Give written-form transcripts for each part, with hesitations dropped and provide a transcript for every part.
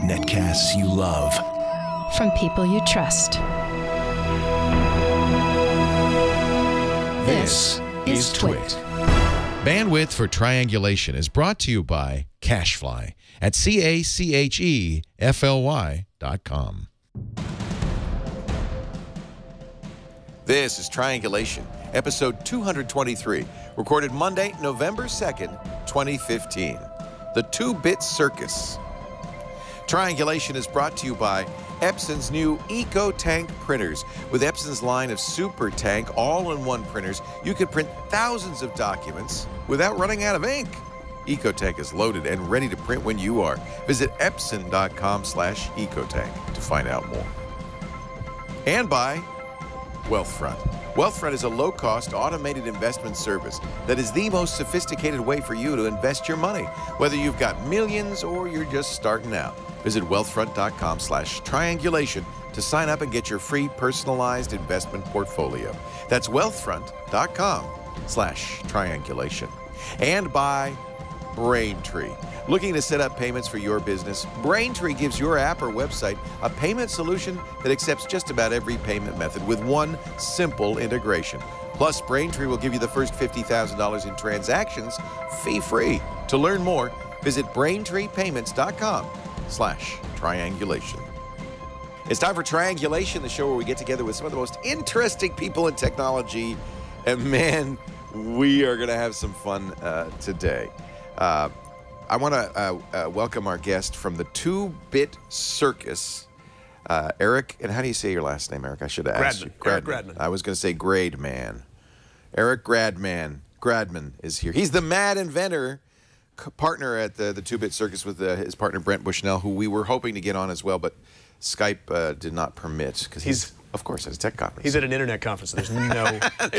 Netcasts you love. From people you trust. This is Twit. Bandwidth for Triangulation is brought to you by CacheFly at CacheFly.com. This is Triangulation, episode 223, recorded Monday, November 2nd, 2015. The 2-Bit Circus. Triangulation is brought to you by Epson's new EcoTank printers. With Epson's line of Super Tank all-in-one printers, you can print thousands of documents without running out of ink. EcoTank is loaded and ready to print when you are. Visit epson.com/ecotank to find out more. And by Wealthfront. Wealthfront is a low-cost, automated investment service that is the most sophisticated way for you to invest your money, whether you've got millions or you're just starting out. Visit wealthfront.com/triangulation to sign up and get your free personalized investment portfolio. That's wealthfront.com/triangulation. And by Braintree. Looking to set up payments for your business? Braintree gives your app or website a payment solution that accepts just about every payment method with one simple integration. Plus, Braintree will give you the first $50,000 in transactions fee-free. To learn more, visit BraintreePayments.com/triangulation. It's time for Triangulation, the show where we get together with some of the most interesting people in technology. And man, we are going to have some fun today. I want to welcome our guest from the 2-Bit Circus, Eric. And how do you say your last name, Eric? I should have asked you. Eric Gradman. I was going to say Grademan. Eric Gradman is here. He's the mad inventor, partner at the 2-Bit Circus with his partner Brent Bushnell, who we were hoping to get on as well, but Skype did not permit because he's, of course, at a tech conference. He's at an internet conference. So there's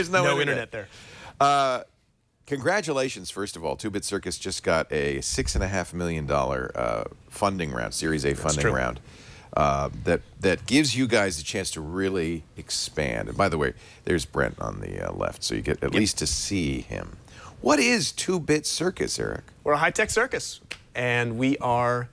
no internet there. Congratulations, first of all. 2-Bit Circus just got a $6.5 million funding round, Series A funding round, that gives you guys a chance to really expand. And by the way, there's Brent on the left, so you get at least to see him. What is 2-Bit Circus, Eric? We're a high-tech circus, and we are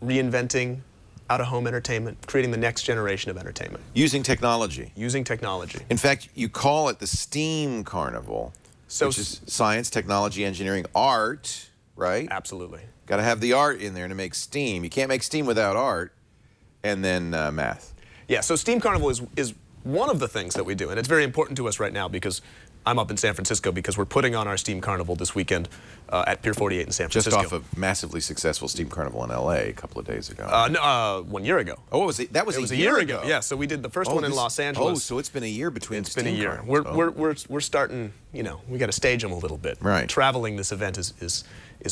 reinventing out-of-home entertainment, creating the next generation of entertainment. Using technology. Using technology. In fact, you call it the STEAM Carnival. So which is science, technology, engineering, art, right? Absolutely. Got to have the art in there to make STEAM. You can't make STEAM without art, and then math. Yeah, so STEAM Carnival is one of the things that we do, and it's very important to us right now because I'm up in San Francisco because we're putting on our STEAM Carnival this weekend at Pier 48 in San Francisco. Just off a massively successful STEAM Carnival in LA a couple of days ago. No, 1 year ago. Oh, what was it? That was a year ago. Yeah, so we did the first one in Los Angeles. Oh, so it's been a year between It's STEAM been a year. Carnivals. We're starting, you know, we got to stage them a little bit. Right. Traveling this event is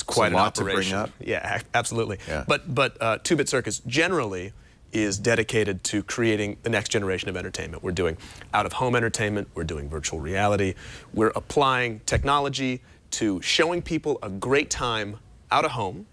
quite a lot an operation. to bring up. Yeah, absolutely. Yeah. But 2-Bit Circus generally is dedicated to creating the next generation of entertainment. We're doing out-of-home entertainment, we're doing virtual reality, we're applying technology to showing people a great time out of home,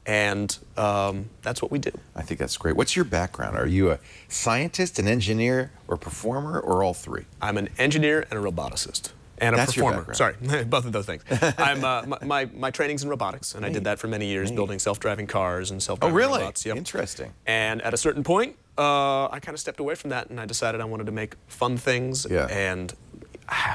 and that's what we do. I think that's great. What's your background? Are you a scientist, an engineer, or performer, or all three? I'm an engineer and a roboticist. And a performer. Sorry, both of those things. I'm my training's in robotics, and I did that for many years, building self-driving cars and self-driving robots. Yep. Interesting. And at a certain point, I kind of stepped away from that, and I decided I wanted to make fun things. Yeah. And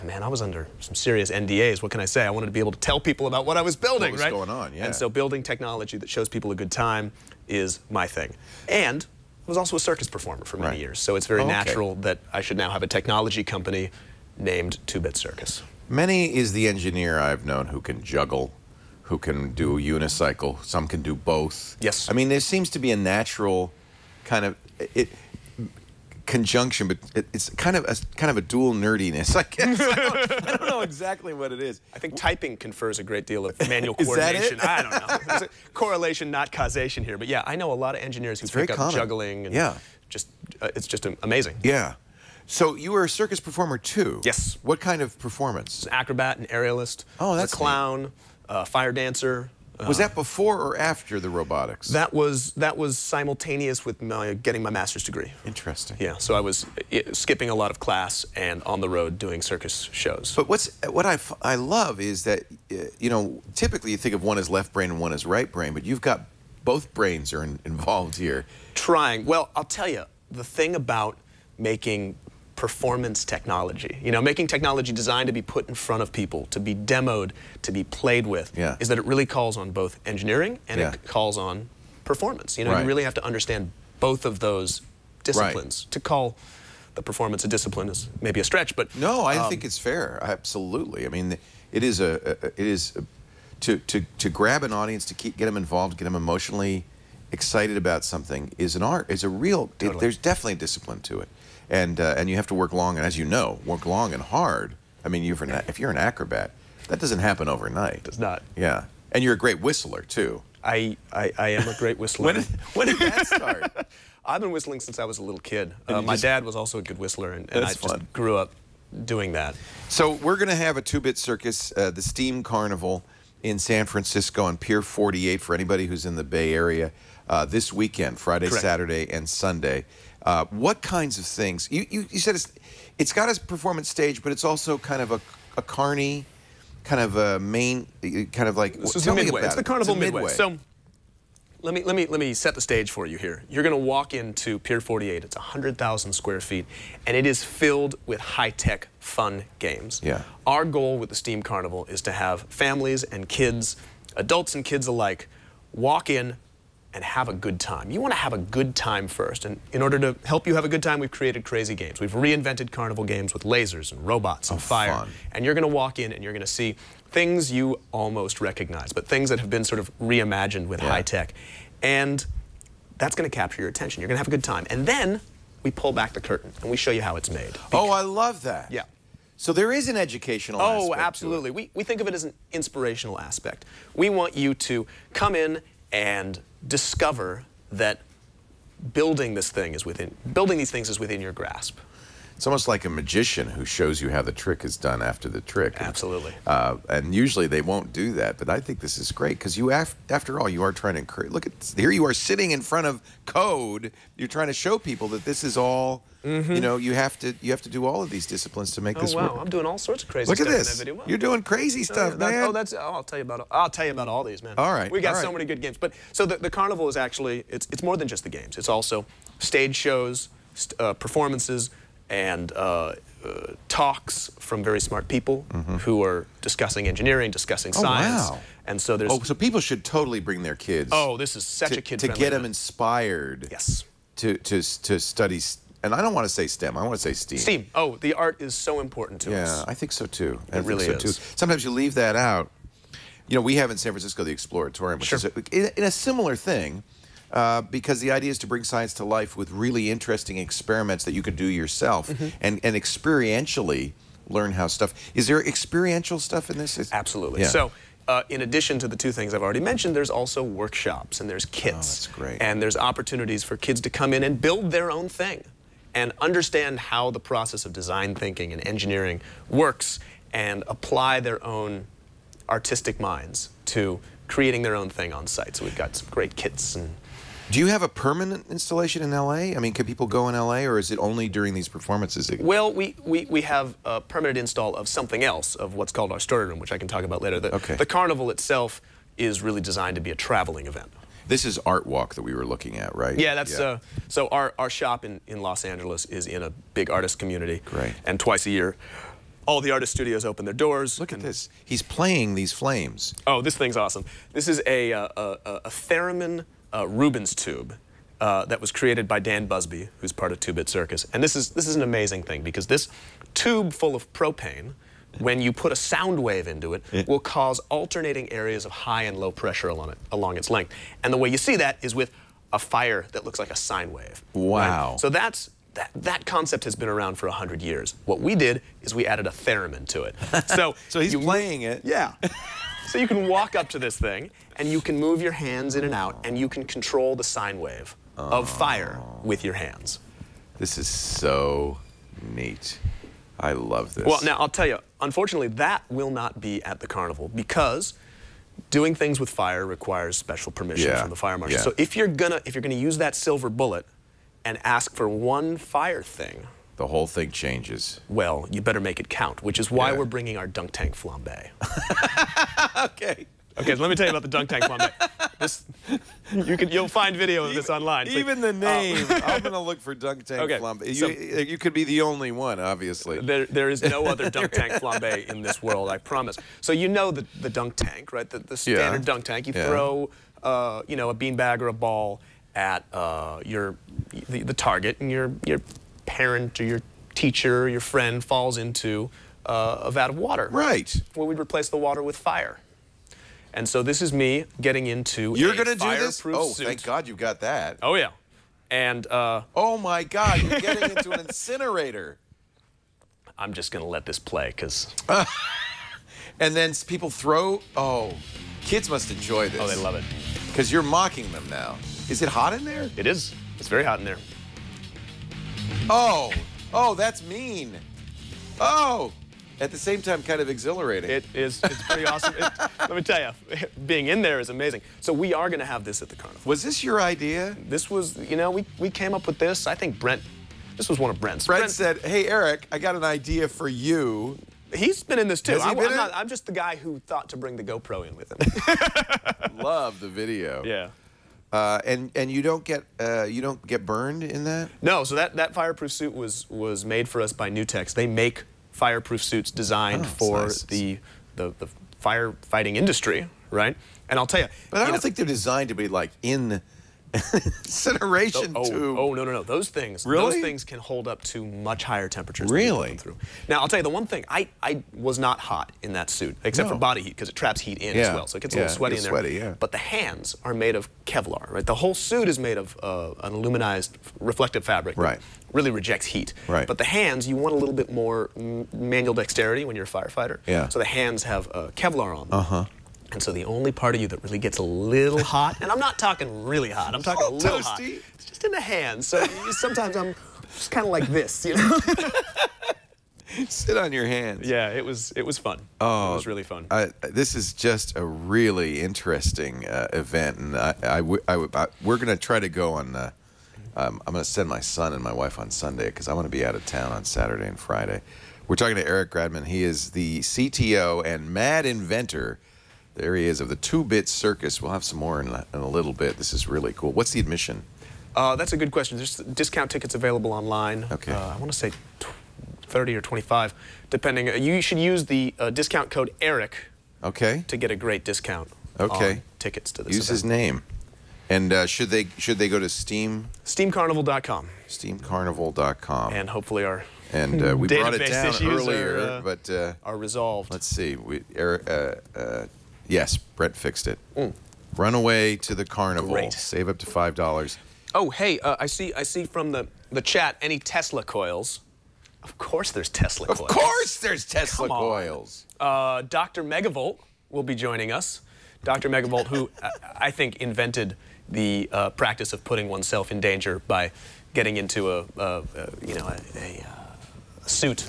man, I was under some serious NDAs. What can I say? I wanted to be able to tell people about what I was building. What was going on? Yeah. And so building technology that shows people a good time is my thing. And I was also a circus performer for many years, so it's very natural that I should now have a technology company named 2-Bit Circus. Many is the engineer I've known who can juggle, who can do a unicycle. Some can do both. Yes. I mean, there seems to be a natural kind of conjunction, but it's kind of a dual nerdiness, I guess. I don't know exactly what it is. I think typing confers a great deal of manual coordination. Is that it? I don't know. There's a correlation, not causation here. But yeah, I know a lot of engineers who pick up juggling, and it's just amazing. Yeah. So you were a circus performer too? Yes. What kind of performance? An acrobat, an aerialist, oh, that's a clown, a fire dancer, Was that before or after the robotics? That was simultaneous with getting my master's degree. Interesting. Yeah, so I was skipping a lot of class and on the road doing circus shows. But what I love is that, you know, typically you think of one as left brain and one as right brain, but you've got both brains are involved here. Trying. Well, I'll tell you, the thing about making performance technology, you know, making technology designed to be put in front of people, to be demoed, to be played with, is that it really calls on both engineering and it calls on performance. You know, you really have to understand both of those disciplines. To call the performance a discipline is maybe a stretch, but no, I think it's fair. Absolutely. I mean, it is to grab an audience, to get them involved, get them emotionally excited about something is an art. It's a real. There's definitely a discipline to it. And you have to work long, and as you know, work long and hard. I mean, if you're an acrobat, that doesn't happen overnight. It does not. Yeah, and you're a great whistler too. I am a great whistler. when did that start? I've been whistling since I was a little kid. My dad was also a good whistler, and I just grew up doing that. So we're going to have a two-bit circus, the Steam Carnival in San Francisco on Pier 48 for anybody who's in the Bay Area this weekend, Friday, Saturday, and Sunday. What kinds of things? You said it's got a performance stage, but it's also kind of a carny, kind of a main, kind of like. This is the Midway. It's the Carnival Midway. So let me set the stage for you here. You're going to walk into Pier 48. It's 100,000 square feet, and it is filled with high-tech, fun games. Yeah. Our goal with the Steam Carnival is to have families and kids, adults and kids alike, walk in and have a good time. You want to have a good time first, and in order to help you have a good time, we've created crazy games. We've reinvented carnival games with lasers and robots and fire. Fun. And you're going to walk in and you're going to see things you almost recognize, but things that have been sort of reimagined with high tech. And that's going to capture your attention. You're going to have a good time. And then we pull back the curtain and we show you how it's made. Oh, I love that. Yeah. So there is an educational aspect. Oh, absolutely. We think of it as an inspirational aspect. We want you to come in and discover that building these things is within your grasp. It's almost like a magician who shows you how the trick is done after the trick. Absolutely. And usually they won't do that, but I think this is great because you, after all, you are trying to encourage. Look at this. Here you are sitting in front of code. You're trying to show people that this is all. You know, you have to do all of these disciplines to make this work. Oh wow, I'm doing all sorts of crazy stuff. Look at this. In that video. Wow. You're doing crazy stuff, man. I'll tell you about all these, man. All right. We got so many good games. But so the carnival is actually it's more than just the games. It's also stage shows, performances, and talks from very smart people who are discussing engineering, discussing science. Wow. And so there's. Oh, so people should totally bring their kids. Oh, this is such a kid-friendly to get them event. inspired. Yes. To study, and I don't want to say STEM. I want to say STEAM. STEAM. Oh, the art is so important to us. Yeah, I think so too. It really is. Sometimes you leave that out. You know, we have in San Francisco the Exploratorium, which is in a similar thing, because the idea is to bring science to life with really interesting experiments that you can do yourself and experientially learn how stuff. Is there experiential stuff in this? Absolutely. Yeah. So. In addition to the two things I've already mentioned, there's also workshops and there's kits. Oh, that's great. And there's opportunities for kids to come in and build their own thing and understand how the process of design thinking and engineering works and apply their own artistic minds to creating their own thing on site. So we've got some great kits. And do you have a permanent installation in LA? I mean, can people go in LA, or is it only during these performances? Well, we have a permanent install of something else, of what's called our story room, which I can talk about later. The carnival itself is really designed to be a traveling event. This is Art Walk that we were looking at, right? Yeah, that's so our shop in Los Angeles is in a big artist community. Great. And twice a year, all the artist studios open their doors. Look at this. He's playing these flames. Oh, this thing's awesome. This is a theremin Rubens tube that was created by Dan Busby, who's part of Two Bit Circus. And this is an amazing thing because this tube full of propane, when you put a sound wave into it, will cause alternating areas of high and low pressure along its length. And the way you see that is with a fire that looks like a sine wave. Wow. Right? So that concept has been around for 100 years. What we did is we added a theremin to it. So he's playing it. Yeah. So you can walk up to this thing, and you can move your hands in and out, and you can control the sine wave of fire with your hands. This is so neat. I love this. Well, now, I'll tell you, unfortunately, that will not be at the carnival because doing things with fire requires special permission Yeah. from the fire marshal. Yeah. So if you're gonna use that silver bullet and ask for one fire thing, The whole thing changes. well, you better make it count, which is why Yeah. we're bringing our dunk tank flambe. Okay. Okay, so let me tell you about the dunk tank flambe. You'll find video of this online. It's like, Even the name. I'm going to look for dunk tank Okay, flambe. so- You could be the only one, obviously. there is no other dunk tank flambe in this world, I promise. So you know the dunk tank, right? The standard dunk tank. You Yeah. throw, you know, a beanbag or a ball at the target, and your parent or your teacher or your friend falls into a vat of water. Right. Well, we'd replace the water with fire. And so this is me getting into You're a going to do this? fireproof Oh, suit. thank God you got that. Oh, yeah. And Oh, my God. You're getting into an incinerator. I'm just going to let this play because, And then people throw. Oh, kids must enjoy this. oh, they love it. Because you're mocking them now. Is it hot in there? It is. It's very hot in there. Oh, that's mean. Oh, at the same time, kind of exhilarating. It's pretty awesome. Let me tell you, being in there is amazing. So we are going to have this at the carnival. Was this your idea? This was, you know, we came up with this. I think this was one of Brent's. Brent said, "Hey, Eric, I got an idea for you." He's been in this too. Has he been in? I'm just the guy who thought to bring the GoPro in with him. Love the video. Yeah. And you don't get burned in that? No, so that fireproof suit was made for us by Nutex. They make fireproof suits designed for nice. the firefighting industry, right? And I'll tell you, But I don't think they're designed to be like in incineration tube. Oh, no. Those things can hold up to much higher temperatures than we put Really? them through. Now, I'll tell you the one thing, I was not hot in that suit, except for No. body heat, because it traps heat in as Yeah. well, so it gets a little sweaty in gets there. sweaty, yeah. But the hands are made of Kevlar, right? The whole suit is made of an aluminized reflective fabric that Right. really rejects heat. Right. But the hands, you want a little bit more manual dexterity when you're a firefighter. Yeah. So the hands have Kevlar on them. Uh-huh. And so the only part of you that really gets a little hot, and I'm not talking really hot, I'm talking a little hot. toasty. It's just in the hands. So sometimes I'm just kind of like this, you know? Sit on your hands. Yeah, it was fun. Oh, it was really fun. This is just a really interesting event, and we're going to try to go on. I'm going to send my son and my wife on Sunday because I want to be out of town on Saturday and Friday. We're talking to Eric Gradman. He is the CTO and mad inventor. There he is of the 2-Bit Circus. We'll have some more in a little bit. This is really cool. What's the admission? That's a good question. There's discount tickets available online. Okay. I want to say 30 or 25, depending. You should use the discount code ERIC Okay. to get a great discount Okay. on tickets to this Use his event. name. And should they go to SteamCarnival.com. SteamCarnival.com. And hopefully our And we brought it database down issues earlier, but are resolved. let's see. Yes, Brett fixed it. Run away to the carnival. Great. Save up to $5. Oh, hey, I see from the chat any Tesla coils. Of course there's Tesla Of coils. course there's Tesla Come on. coils. Dr. Megavolt will be joining us. Dr. Megavolt, who I think invented the practice of putting oneself in danger by getting into a suit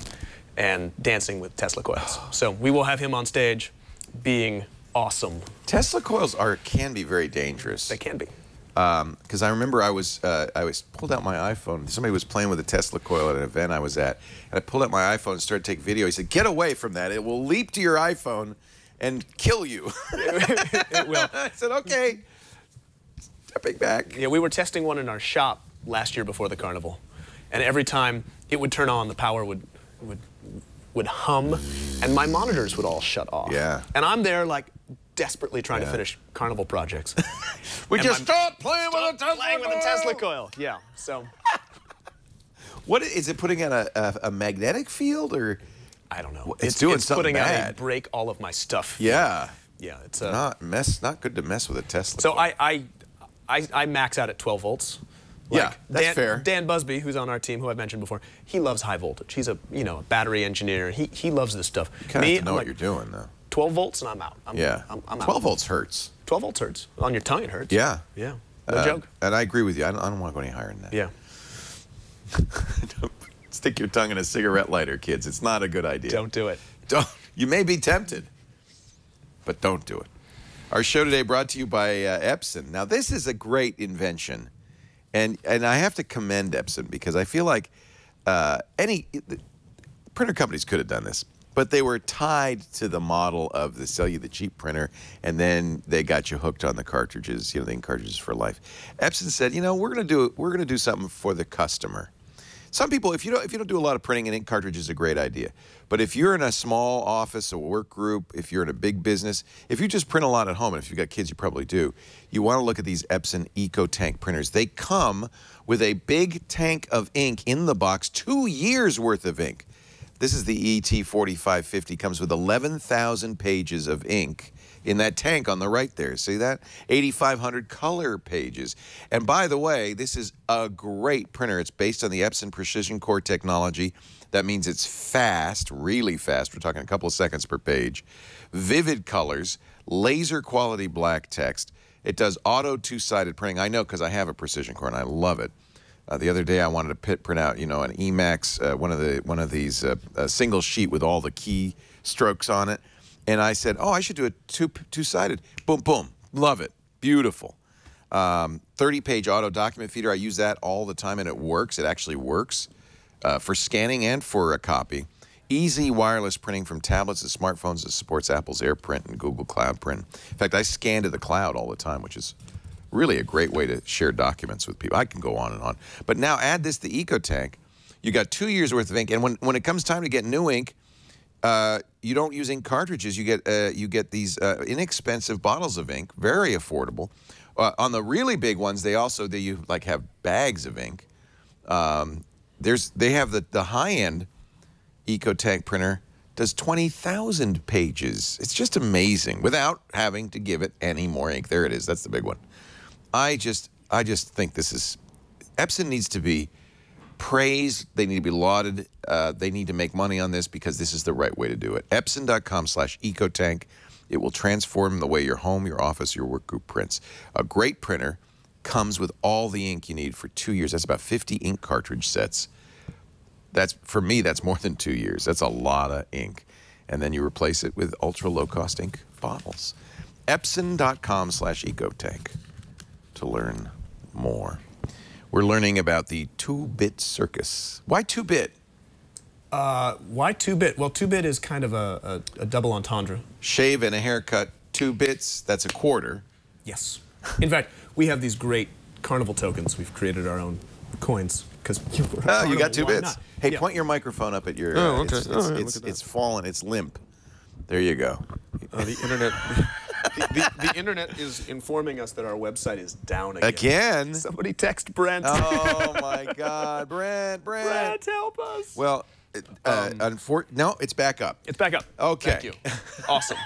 and dancing with Tesla coils. So we will have him on stage being awesome. Tesla coils can be very dangerous. They can be. Because I remember I was pulled out my iPhone. Somebody was playing with a Tesla coil at an event I was at, and I pulled out my iPhone and started taking video. He said, "Get away from that! It will leap to your iPhone and kill you." It will. I said, "Okay." Stepping back. Yeah, we were testing one in our shop last year before the carnival, and every time it would turn on, the power would hum, and my monitors would all shut off. Yeah. And I'm there like desperately trying to finish carnival projects. We And just my- stop playing with a Tesla Playing with a Tesla coil. Yeah. So What is it putting out a magnetic field or? I don't know. It's doing something putting out a bad. break all of my stuff. Yeah. Yeah. It's Not good to mess with a Tesla. So coil. I max out at 12 volts. Yeah, that's fair. Dan Busby, who's on our team, who I've mentioned before, he loves high voltage. He's a battery engineer. He loves this stuff. You kind of have to know I'm what like, you're doing though. 12 volts and I'm out. I'm out. 12 volts hurts. 12 volts hurts. On your tongue it hurts. Yeah. Yeah. No joke. And I agree with you. I don't want to go any higher than that. Yeah. Don't stick your tongue in a cigarette lighter, kids. It's not a good idea. Don't do it. Don't. You may be tempted, but don't do it. Our show today brought to you by Epson. Now, this is a great invention, and I have to commend Epson because I feel like printer companies could have done this, but they were tied to the model of they sell you the cheap printer, and then they got you hooked on the cartridges, you know, the ink cartridges for life. Epson said, you know, we're gonna do something for the customer. Some people, if you don't do a lot of printing, an ink cartridge is a great idea. But if you're in a small office, a work group, if you're in a big business, if you just print a lot at home, and if you've got kids, you probably do, you want to look at these Epson EcoTank printers. They come with a big tank of ink in the box, 2 years worth of ink. This is the ET4550, comes with 11,000 pages of ink in that tank on the right there. See that? 8,500 color pages. And by the way, this is a great printer. It's based on the Epson Precision Core technology. That means it's fast, really fast. We're talking a couple of seconds per page. Vivid colors, laser quality black text. It does auto two-sided printing. I know because I have a Precision Core and I love it. The other day I wanted to print out, you know, an Emax, one of these single sheet with all the key strokes on it. And I said, oh, I should do a two-sided. Boom, boom. Love it. Beautiful. 30-page auto document feeder. I use that all the time, and it works. It actually works for scanning and for a copy. Easy wireless printing from tablets to smartphones. It supports Apple's AirPrint and Google Cloud Print. In fact, I scan to the cloud all the time, which is really a great way to share documents with people. I can go on and on. But now add this to EcoTank. You got 2 years worth of ink, and when it comes time to get new ink, you don't use ink cartridges. You get these inexpensive bottles of ink, very affordable. On the really big ones, they like have bags of ink. They have the high-end EcoTank printer does 20,000 pages. It's just amazing without having to give it any more ink. There it is. That's the big one. I just think this is Epson needs to be praised. They need to be lauded. They need to make money on this because this is the right way to do it. Epson.com/EcoTank. It will transform the way your home, your office, your work group prints. A great printer comes with all the ink you need for 2 years. That's about 50 ink cartridge sets. For me, that's more than 2 years. That's a lot of ink. And then you replace it with ultra low-cost ink bottles. Epson.com/EcoTank to learn more. We're learning about the 2-bit circus. Why 2-bit? Why 2-bit? Well, 2-bit is kind of a double entendre. Shave and a haircut, 2 bits, that's a quarter. Yes. In fact, we have these great carnival tokens. We've created our own coins. Oh, you got 2 bits. Not? Hey, Yeah. point your microphone up at your... Oh, okay. It's fallen, it's limp. There you go. The internet... the internet is informing us that our website is down again. Again? Somebody text Brent. Oh, my God. Brent. Brent, help us. Well, no, it's back up. It's back up. Okay. Thank you. Awesome.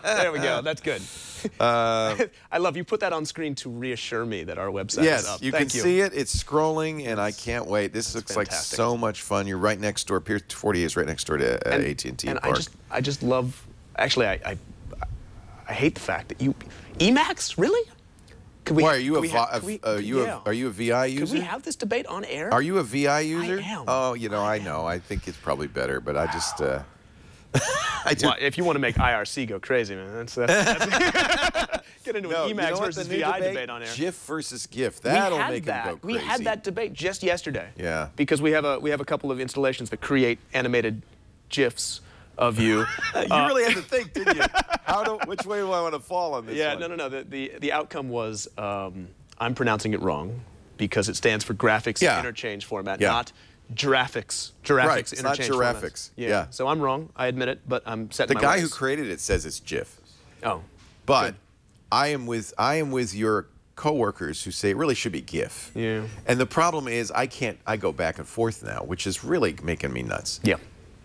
There we go. That's good. I love you put that on screen to reassure me that our website is up. Yes, you can see it. It's scrolling, and I can't wait. This looks fantastic. like so much fun. You're right next door. Pier 48 is right next door to AT&T and Park. I just love. Actually, I hate the fact that Emacs really. Why are you are you a VI user? Can we have this debate on air? Are you a VI user? I am. Oh, you know, I know. I think it's probably better, but I just. Well, if you want to make IRC go crazy, man, that's get into an Emacs versus VI debate on air. GIF versus GIF. That'll make them go crazy. We had that debate just yesterday. Yeah. Because we have a couple of installations that create animated GIFs of you. You really had to think, didn't you? Which way do I want to fall on this one? No. The outcome was I'm pronouncing it wrong because it stands for graphics interchange format, not giraffics. Right, Giraphics it's not interchange giraphics. formats. Yeah. So I'm wrong. I admit it, but I'm setting The my guy ways. who created it says it's GIF. Oh. But good. I am with your coworkers who say it really should be GIF. Yeah. And the problem is I go back and forth now, which is really making me nuts. Yeah.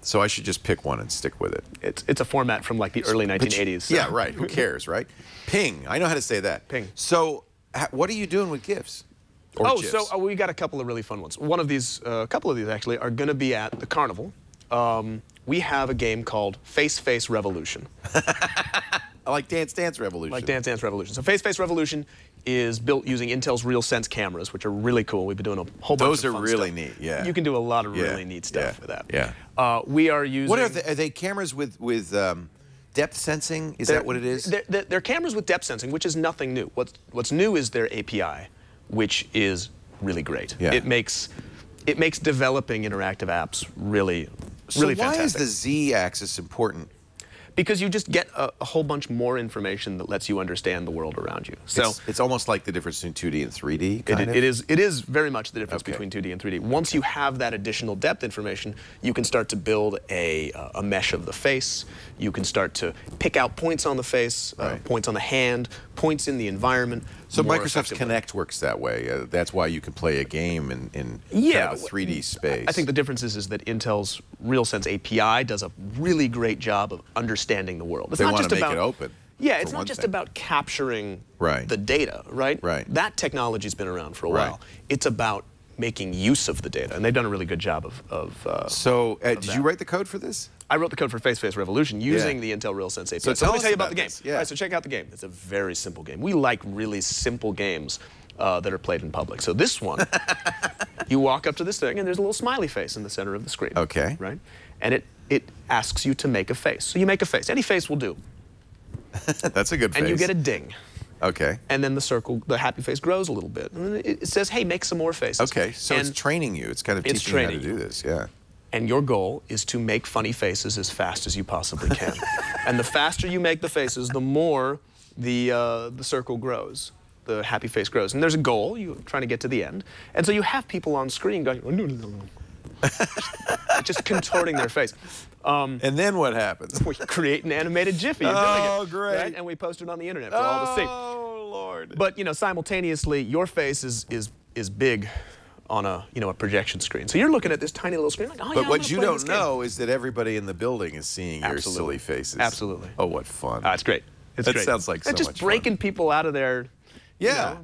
So I should just pick one and stick with it. It's a format from like the early 1980s. So. Yeah, right. Who cares, right? Ping. I know how to say that. Ping. So what are you doing with GIFs? Or GIFs? So we got a couple of really fun ones. One of these, a couple of these actually, are going to be at the carnival. We have a game called Face Face Revolution. I like Dance Dance Revolution. Like Dance Dance Revolution. So Face Face Revolution is built using Intel's RealSense cameras, which are really cool. We've been doing a whole bunch Those of are fun really stuff. neat, yeah. You can do a lot of really neat stuff with that. Yeah. We are using... What are they cameras with depth sensing? Is that what it is? They're cameras with depth sensing, which is nothing new. What's new is their API, which is really great. Yeah. It makes developing interactive apps really fantastic. Why is the Z-axis important? Because you just get a whole bunch more information that lets you understand the world around you. So it's almost like the difference between 2D and 3D, kind of? It is very much the difference between 2D and 3D. Once you have that additional depth information, you can start to build a mesh of the face. You can start to pick out points on the face, points on the hand, points in the environment. So Microsoft's Kinect works that way. That's why you can play a game in kind of a 3D space. I think the difference is that Intel's RealSense API does a really great job of understanding the world. It's they not want just to make about, it open. Yeah, it's not just about capturing the data, right? Right. That technology's been around for a while. It's about making use of the data, and they've done a really good job did you write the code for this? I wrote the code for Face Revolution using the Intel RealSense API. So let me tell you about the game. Yeah. All right, so check out the game. It's a very simple game. We like really simple games that are played in public. So this one, you walk up to this thing, and there's a little smiley face in the center of the screen. Okay. Right? And it asks you to make a face. So you make a face. Any face will do. That's a good face. And you get a ding. Okay. And then the happy face grows a little bit. And then it says, hey, make some more faces. Okay, so it's training you. It's kind of teaching you how to do this, yeah. And your goal is to make funny faces as fast as you possibly can. And the faster you make the faces, the more the circle grows. The happy face grows. And there's a goal. You're trying to get to the end. And so you have people on screen going, just contorting their face. And then what happens? We create an animated GIF. You're doing it, great. Right? And we post it on the internet for all to see. Oh, Lord. But, simultaneously, your face is big on a projection screen. So you're looking at this tiny little screen like, oh, but what you don't know is that everybody in the building is seeing your silly faces. Absolutely. Oh, what fun. It's great. It's that great. Sounds like so much just breaking people out of their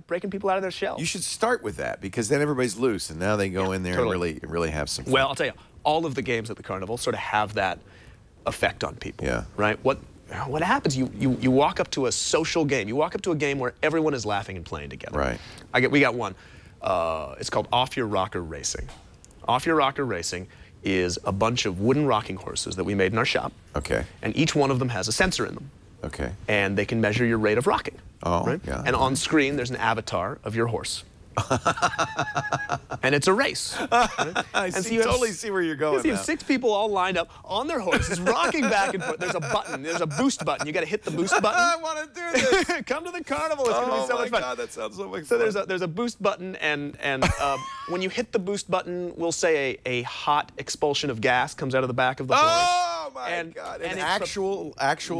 breaking people out of their shell. You should start with that because then everybody's loose and now they go in there and really have some fun. Well, I'll tell you, all of the games at the carnival sort of have that effect on people. Yeah. Right? What happens, you walk up to a social game. You walk up to a game where everyone is laughing and playing together. Right. We got one. It's called Off Your Rocker Racing. Off Your Rocker Racing is a bunch of wooden rocking horses that we made in our shop. Okay. And each one of them has a sensor in them. Okay. And they can measure your rate of rocking. Oh, right? yeah. And on screen, there's an avatar of your horse. And it's a race. Right? I totally see where you're going. You have 6 people all lined up on their horses, rocking back and forth. There's a button. There's a boost button. You got to hit the boost button. I want to do this. Come to the carnival. It's going to be so much fun. Oh my God, that sounds so much fun. So there's a boost button, and when you hit the boost button, we'll say a hot expulsion of gas comes out of the back of the horse. Oh my God! And actual.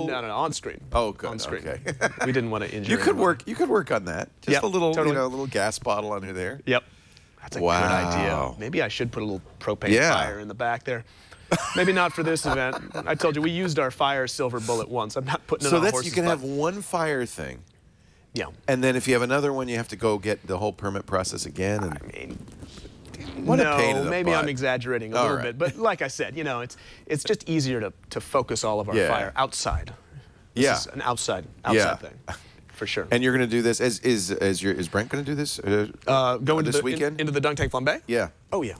No, on screen. Oh, good. On screen. Okay. We didn't want to injure. You could work on that. Just a little, totally. A little gas bottle under there. Yep. That's a good idea. Maybe I should put a little propane fire in the back there. Maybe not for this event. I told you we used our fire silver bullet once. I'm not putting it on a horse's you can butt. have one fire thing. Yeah. And then if you have another one, you have to go get the whole permit process again. And I mean, what a pain in the maybe butt. I'm exaggerating a little bit, but like I said, it's just easier to focus all of our fire outside. This is an outside thing. For sure. And you're going to do this. Is Brent going to do this? Go into this weekend? into the Dunk Tank Flambe? Yeah. Oh yeah.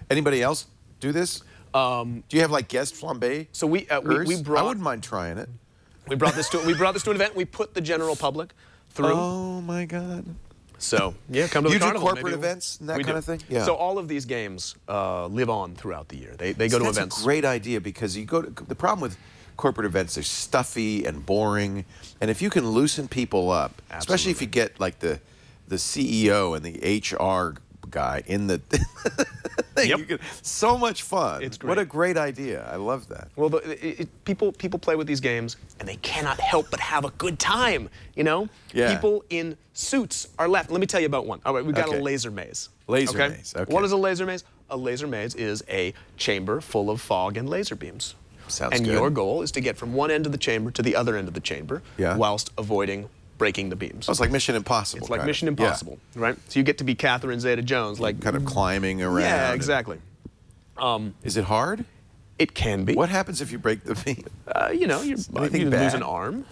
Anybody else do this? Do you have like guest flambe? So we brought. I wouldn't mind trying it. We brought this to an event. We put the general public through. Oh my God. So yeah, come to the carnival. You do corporate events and that kind of thing. Yeah. So all of these games live on throughout the year. They go to events. That's a great idea because you go to the problem with corporate events, they're stuffy and boring, and if you can loosen people up, especially if you get like the CEO and the HR guy in the thing, you get so much fun. It's great. What a great idea! I love that. Well, people play with these games and they cannot help but have a good time. Yeah. People in suits are left. Let me tell you about one. All right, we've got a laser maze. Laser maze. Okay. What is a laser maze? A laser maze is a chamber full of fog and laser beams. Sounds and good. your goal is to get from one end of the chamber to the other end of the chamber whilst avoiding breaking the beams. Oh, it's like Mission Impossible. It's like Mission Impossible, right? So you get to be Catherine Zeta-Jones, like kind of climbing around. Yeah, exactly. Is it hard? It can be. What happens if you break the beam? You lose an arm.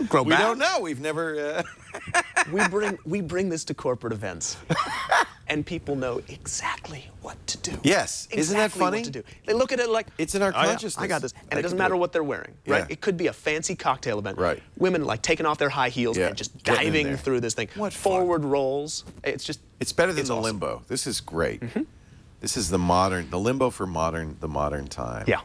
Grow back. We don't know. We've never. We bring this to corporate events, and people know exactly what to do. do. Yes. Isn't that Exactly funny? what to do. They look at it like, It's in our "Oh, yeah, consciousness. I got this. And I it doesn't can do matter it. what they're wearing, right? Yeah. It could be a fancy cocktail event. Right. Women like taking off their high heels Yeah. and just Getting in diving there. through this thing. What fun. Forward rolls. It's better than it's the awesome. limbo. This is great. This is the limbo for the modern time. Yeah.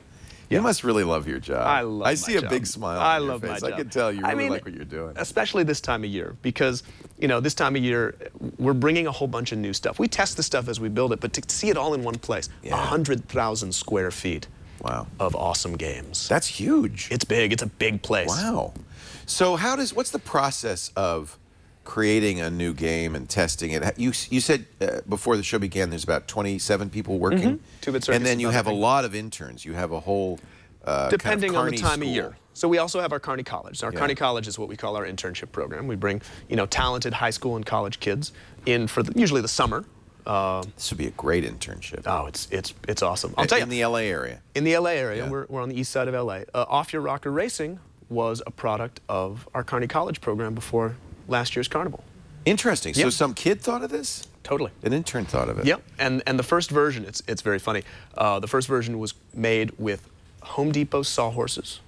You must really love your job. I love I my see a job. big smile I on your love my face. job. I can tell you I really mean, like what you're doing. Especially this time of year, because this time of year we're bringing a whole bunch of new stuff. We test the stuff as we build it, but to see it all in one place, Yeah. 100,000 square feet Wow. of awesome games. That's huge. It's big. It's a big place. Wow. So what's the process of creating a new game and testing it? You said before the show began there's about 27 people working. 2-Bit Circus and then is you about have a everything. lot of interns. You have a whole Depending on the Carney time of school. year. So we also have our Carney College. Our Yeah. Carney College is what we call our internship program. We bring talented high school and college kids in for usually the summer. This would be a great internship. Oh, it's awesome. I'll tell you. In the LA area. In the LA area, Yeah. we're on the east side of LA. Off Your Rocker Racing was a product of our Carney College program before last year's carnival. Interesting. So Yeah. some kid thought of this? Totally. An intern thought of it. Yep. And the first version, it's very funny. The first version was made with Home Depot sawhorses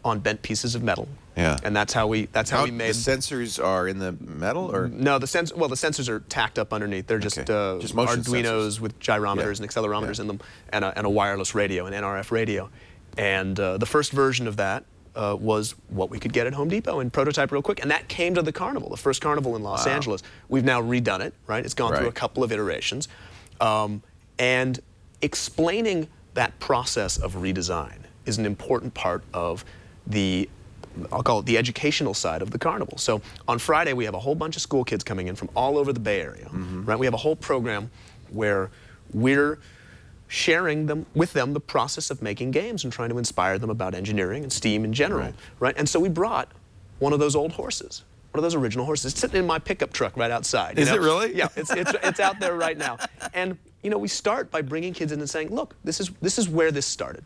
on bent pieces of metal. Yeah. And that's how we made. The sensors are in the metal, or No, the sensors are tacked up underneath. They're just, Okay. Just motion Arduinos sensors. with gyrometers Yeah. and accelerometers Yeah. in them, and a wireless radio, an NRF radio. And the first version of that was what we could get at Home Depot and prototype real quick. And that came to the carnival, the first carnival in Los Angeles. We've now redone it, right? It's gone through a Right. couple of iterations. And explaining that process of redesign is an important part of I'll call it the educational side of the carnival. So on Friday, we have a whole bunch of school kids coming in from all over the Bay Area, right? We have a whole program where we're sharing with them the process of making games and trying to inspire them about engineering and STEAM in general, right? And so we brought one of those old horses, one of those original horses. It's sitting in my pickup truck right outside. Is it really? Yeah, it's out there right now. And we start by bringing kids in and saying, look, this is where this started.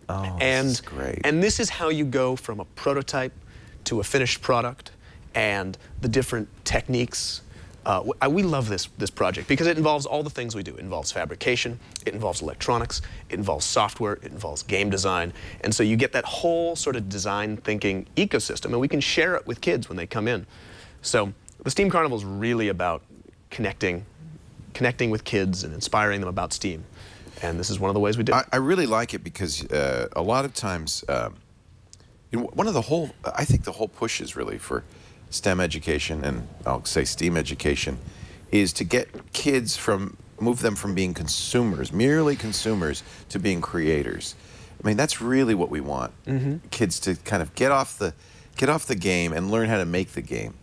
Oh, And this is great. And this is how you go from a prototype to a finished product, and the different techniques. We love this project because it involves all the things we do. It involves fabrication, it involves electronics, it involves software, it involves game design. And so you get that whole sort of design thinking ecosystem, and we can share it with kids when they come in. So the STEAM Carnival is really about connecting with kids and inspiring them about STEAM. And this is one of the ways we do it. I really like it because a lot of times, I think the whole push is really for STEM education, and I'll say STEAM education, is to get kids move them from being merely consumers, to being creators. I mean, that's really what we want. Kids to kind of get off the game and learn how to make the game.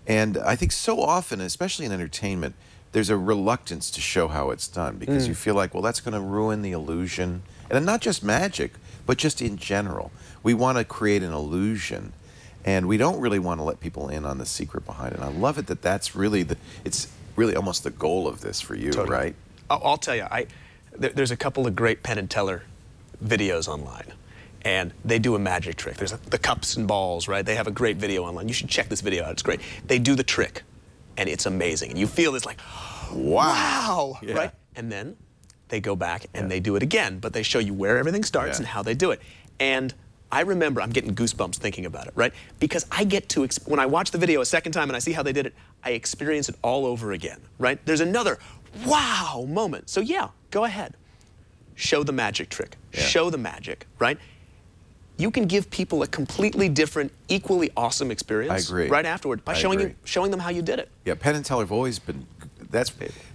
And I think so often, especially in entertainment, there's a reluctance to show how it's done because you feel like, well, that's going to ruin the illusion. And not just magic, but just in general. We want to create an illusion, and we don't really want to let people in on the secret behind it. And I love it that that's really it's really almost the goal of this for you, Totally. right? I'll tell you, there's a couple of great Penn and Teller videos online, and they do a magic trick. There's the cups and balls, right? They have a great video online. You should check this video out. It's great. They do the trick, and it's amazing. And you feel this like, wow, Yeah. right? And then they go back and they do it again, but they show you where everything starts and how they do it. And I remember, I'm getting goosebumps thinking about it, right? Because I get to, when I watch the video a second time and I see how they did it, I experience it all over again, right? There's another wow moment. So yeah, go ahead. Show the magic trick. Yeah. Show the magic, right? You can give people a completely different, equally awesome experience I agree. right afterward by I showing agree. them how you did it. Yeah, Penn and Teller have always been, that's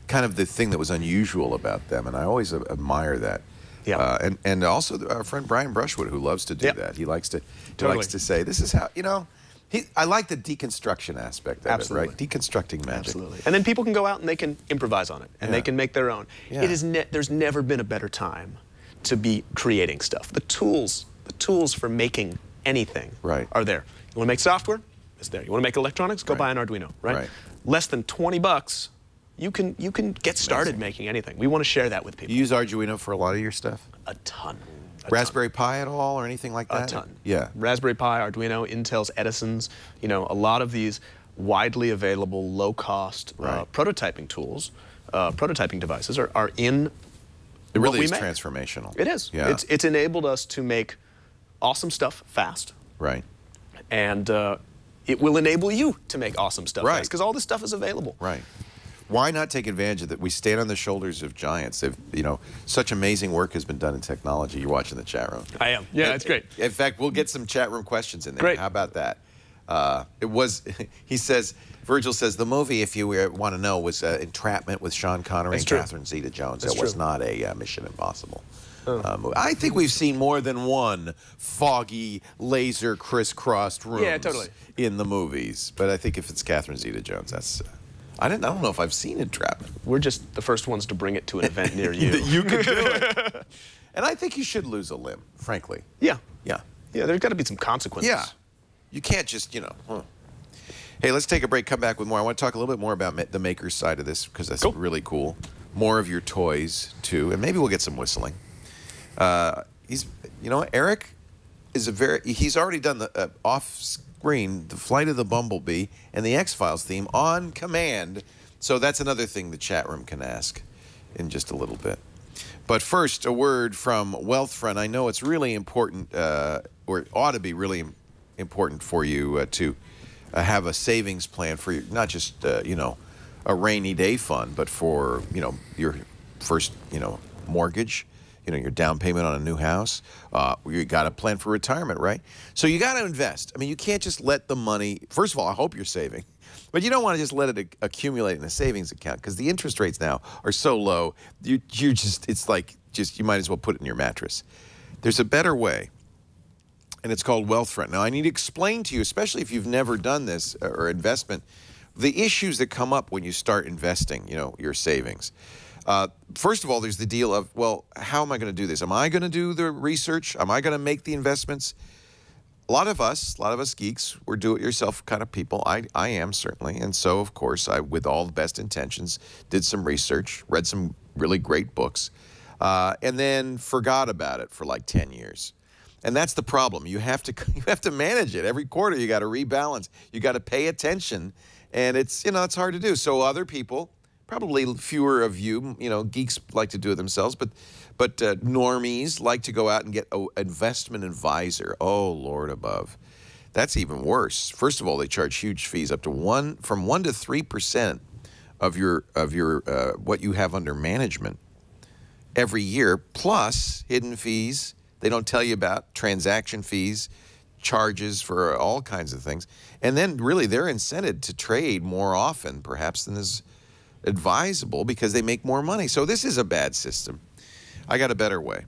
kind of the thing that was unusual about them, and I always admire that. Yeah. And also our friend Brian Brushwood, who loves to do that. He likes to say, this is how, I like the deconstruction aspect of it, right? Deconstructing magic. Absolutely. And then people can go out and they can improvise on it, and they can make their own. Yeah. It is there's never been a better time to be creating stuff. The tools for making anything are there. You want to make software? It's there. You want to make electronics? Go buy an Arduino, right? Less than $20, you can get started making anything. We want to share that with people. You use Arduino for a lot of your stuff? A ton. Raspberry Pi at all or anything like that? A ton. Yeah. Raspberry Pi, Arduino, Intel's Edison's, a lot of these widely available, low-cost prototyping tools, prototyping devices are in It what really we is make. transformational. It is. Yeah. It's enabled us to make awesome stuff fast. Right. And it will enable you to make awesome stuff Right. fast, because all this stuff is available. Right. Why not take advantage of that? We stand on the shoulders of giants. Such amazing work has been done in technology. You're watching the chat room. I am. Yeah, it's great. In fact, we'll get some chat room questions in there. Great. How about that? He says, Virgil says, the movie, if you want to know, was Entrapment with Sean Connery That's and true. Catherine Zeta-Jones. That's It was true. not a Mission Impossible movie. I think we've seen more than one foggy, laser crisscrossed rooms Yeah, totally. in the movies. But I think if it's Catherine Zeta-Jones, that's... I don't know if I've seen Entrapment. We're just the first ones to bring it to an event near you. That you could do it. And I think you should lose a limb, frankly. Yeah. Yeah. Yeah, there's got to be some consequences. Yeah. You can't just, Hey, let's take a break, come back with more. I want to talk a little bit more about the maker's side of this, because that's really cool. More of your toys, too, and maybe we'll get some whistling. Eric is he's already done the off-screen, the Flight of the Bumblebee and the X-Files theme on command. So that's another thing the chat room can ask in just a little bit. But first, a word from Wealthfront. I know it's really important, or it ought to be really important for you to have a savings plan for not just, a rainy day fund, but for, your first, mortgage, your down payment on a new house. You got a plan for retirement, right? So you got to invest. I mean, you can't just let the money, first of all, I hope you're saving. But you don't want to just let it accumulate in a savings account, because the interest rates now are so low, you might as well put it in your mattress. There's a better way, and it's called Wealthfront. Now, I need to explain to you, especially if you've never done this or investment, the issues that come up when you start investing, your savings. First of all, there's the deal of, well, how am I going to do this? Am I going to do the research? Am I going to make the investments? A lot of us geeks, we're do-it-yourself kind of people. I am, certainly. And so, of course, I, with all the best intentions, did some research, read some really great books, and then forgot about it for like 10 years. And that's the problem. You have to manage it. Every quarter, you got to rebalance. You got to pay attention. And it's hard to do. So other people, probably fewer of you, geeks like to do it themselves, but normies like to go out and get an investment advisor. Oh, Lord above. That's even worse. First of all, they charge huge fees, up to from 1 to 3% of your what you have under management every year, plus hidden fees. They don't tell you about transaction fees, charges for all kinds of things. And then really they're incented to trade more often, perhaps, than is advisable, because they make more money. So this is a bad system. I got a better way.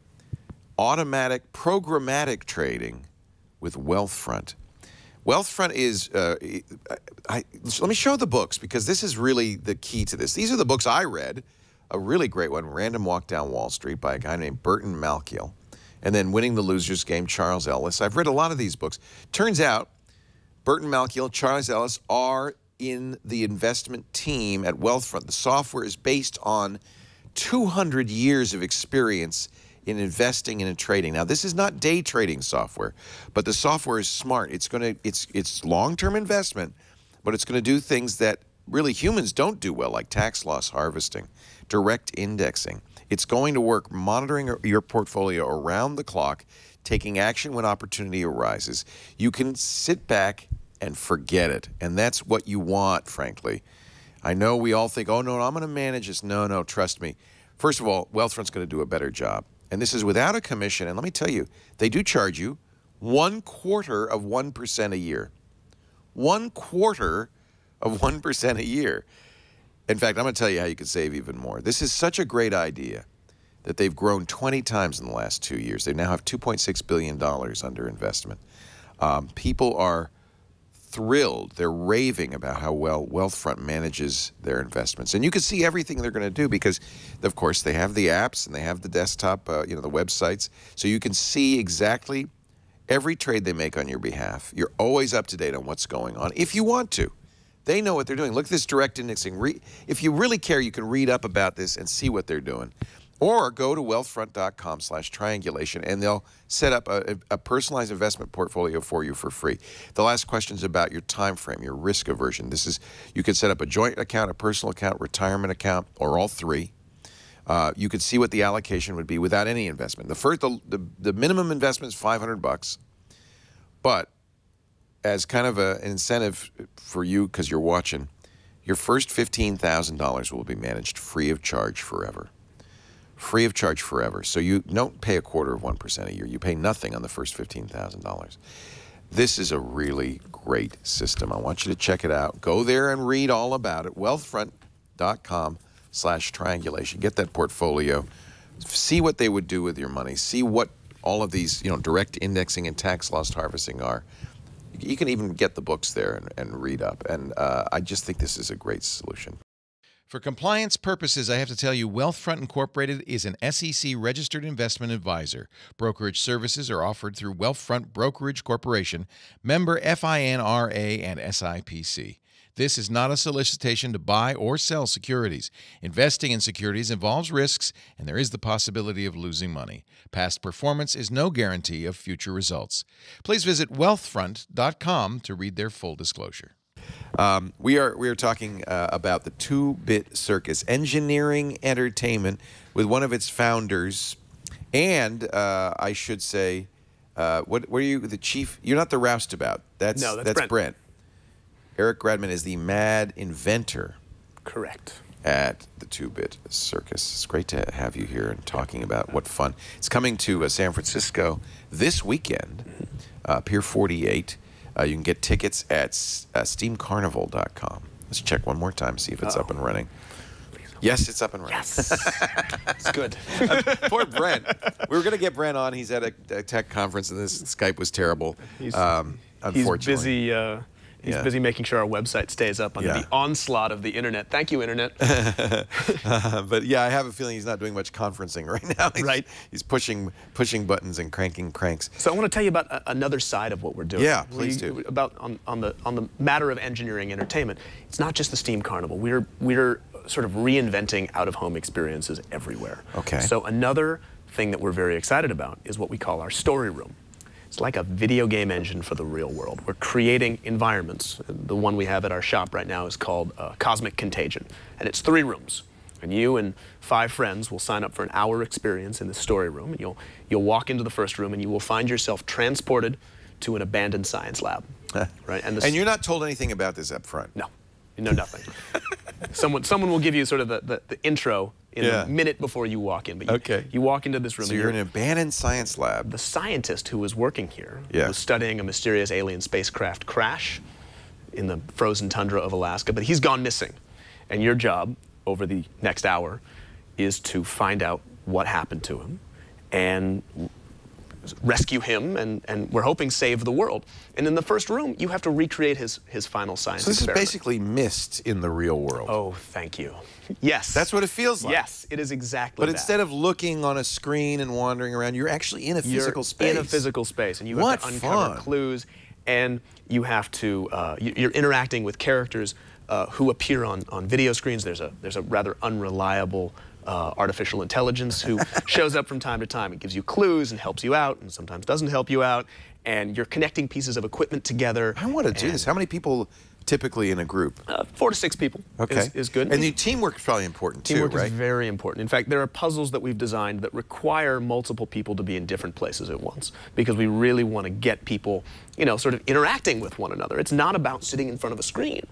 Automatic programmatic trading with Wealthfront. Wealthfront is, let me show the books, because this is really the key to this. These are the books I read. A really great one, Random Walk Down Wall Street, by a guy named Burton Malkiel. And then Winning the Loser's Game, Charles Ellis. I've read a lot of these books. Turns out, Burton Malkiel, Charles Ellis are in the investment team at Wealthfront. The software is based on 200 years of experience in investing and in trading. Now, this is not day trading software, but the software is smart. It's long-term investment, but it's going to do things that really humans don't do well, like tax loss harvesting, direct indexing. It's going to work monitoring your portfolio around the clock, taking action when opportunity arises. You can sit back and forget it, and that's what you want, frankly. I know we all think, oh, no, I'm going to manage this. No, trust me. First of all, Wealthfront's going to do a better job, and this is without a commission. And let me tell you, they do charge you 0.25% a year. 0.25% a year. In fact, I'm going to tell you how you can save even more. This is such a great idea that they've grown 20 times in the last 2 years. They now have $2.6 billion under investment. People are thrilled. They're raving about how well Wealthfront manages their investments. And you can see everything they're going to do because, of course, they have the apps and they have the desktop, the websites. So you can see exactly every trade they make on your behalf. You're always up to date on what's going on if you want to. They know what they're doing. Look at this direct indexing. If you really care, you can read up about this and see what they're doing. Or go to wealthfront.com/triangulation, and they'll set up a personalized investment portfolio for you for free. They'll ask questions about your time frame, your risk aversion. You can set up a joint account, a personal account, retirement account, or all three. You could see what the allocation would be without any investment. The minimum investment is $500, but as kind of an incentive for you, because you're watching, your first $15,000 will be managed free of charge forever. Free of charge forever. So you don't pay 1/4% a year. You pay nothing on the first $15,000. This is a really great system. I want you to check it out. Go there and read all about it. Wealthfront.com/triangulation. Get that portfolio. See what they would do with your money. See what all of these, direct indexing and tax loss harvesting are. You can even get the books there and read up. And I just think this is a great solution. For compliance purposes, I have to tell you, Wealthfront Incorporated is an SEC-registered investment advisor. Brokerage services are offered through Wealthfront Brokerage Corporation, member FINRA and SIPC. This is not a solicitation to buy or sell securities. Investing in securities involves risks, and there is the possibility of losing money. Past performance is no guarantee of future results. Please visit wealthfront.com to read their full disclosure. We are talking about the 2-Bit Circus, engineering entertainment, with one of its founders, and I should say, what were you, the chief? You're not the roustabout. That's Brent. Eric Gradman is the mad inventor. Correct. At the 2-Bit Circus. It's great to have you here and talking about what fun. It's coming to San Francisco this weekend, Pier 48. You can get tickets at steamcarnival.com. Let's check one more time, see if it's up and running. Yes, it's up and running. Yes. It's good. Poor Brent. We were going to get Brent on. He's at a tech conference, and this Skype was terrible. Unfortunately. He's busy making sure our website stays up under the onslaught of the internet. Thank you, internet. But yeah, I have a feeling he's not doing much conferencing right now. He's pushing buttons and cranking cranks. So I want to tell you about another side of what we're doing. Yeah, please do. About on the matter of engineering entertainment. It's not just the Steam Carnival. We're sort of reinventing out-of-home experiences everywhere. Okay. So another thing that we're very excited about is what we call our story room. It's like a video game engine for the real world. We're creating environments. The one we have at our shop right now is called Cosmic Contagion, and it's 3 rooms. And you and 5 friends will sign up for an hour experience in the story room, and you'll walk into the first room, and you will find yourself transported to an abandoned science lab. Right? And you're not told anything about this up front? No, you know nothing. Someone will give you sort of the intro in a minute before you walk in. But you walk into this room. So you're in an abandoned science lab. The scientist who was working here was studying a mysterious alien spacecraft crash in the frozen tundra of Alaska, but he's gone missing. And your job over the next hour is to find out what happened to him and rescue him, and we're hoping save the world. And in the first room, you have to recreate his final science experiment. So this is basically Myst in the real world. Oh, thank you. Yes. That's what it feels like. Yes, it is exactly that. But instead of looking on a screen and wandering around, you're actually in a physical space. In a physical space, and you have to uncover clues, and you have to, you're interacting with characters who appear on video screens. There's a rather unreliable artificial intelligence who shows up from time to time. It gives you clues and helps you out, and sometimes doesn't help you out. And you're connecting pieces of equipment together. I want to do this. How many people typically in a group? 4 to 6 people is good. And the teamwork is probably important too, right? Teamwork is right? very important. In fact, there are puzzles that we've designed that require multiple people to be in different places at once, because we really want to get people, sort of interacting with one another. It's not about sitting in front of a screen,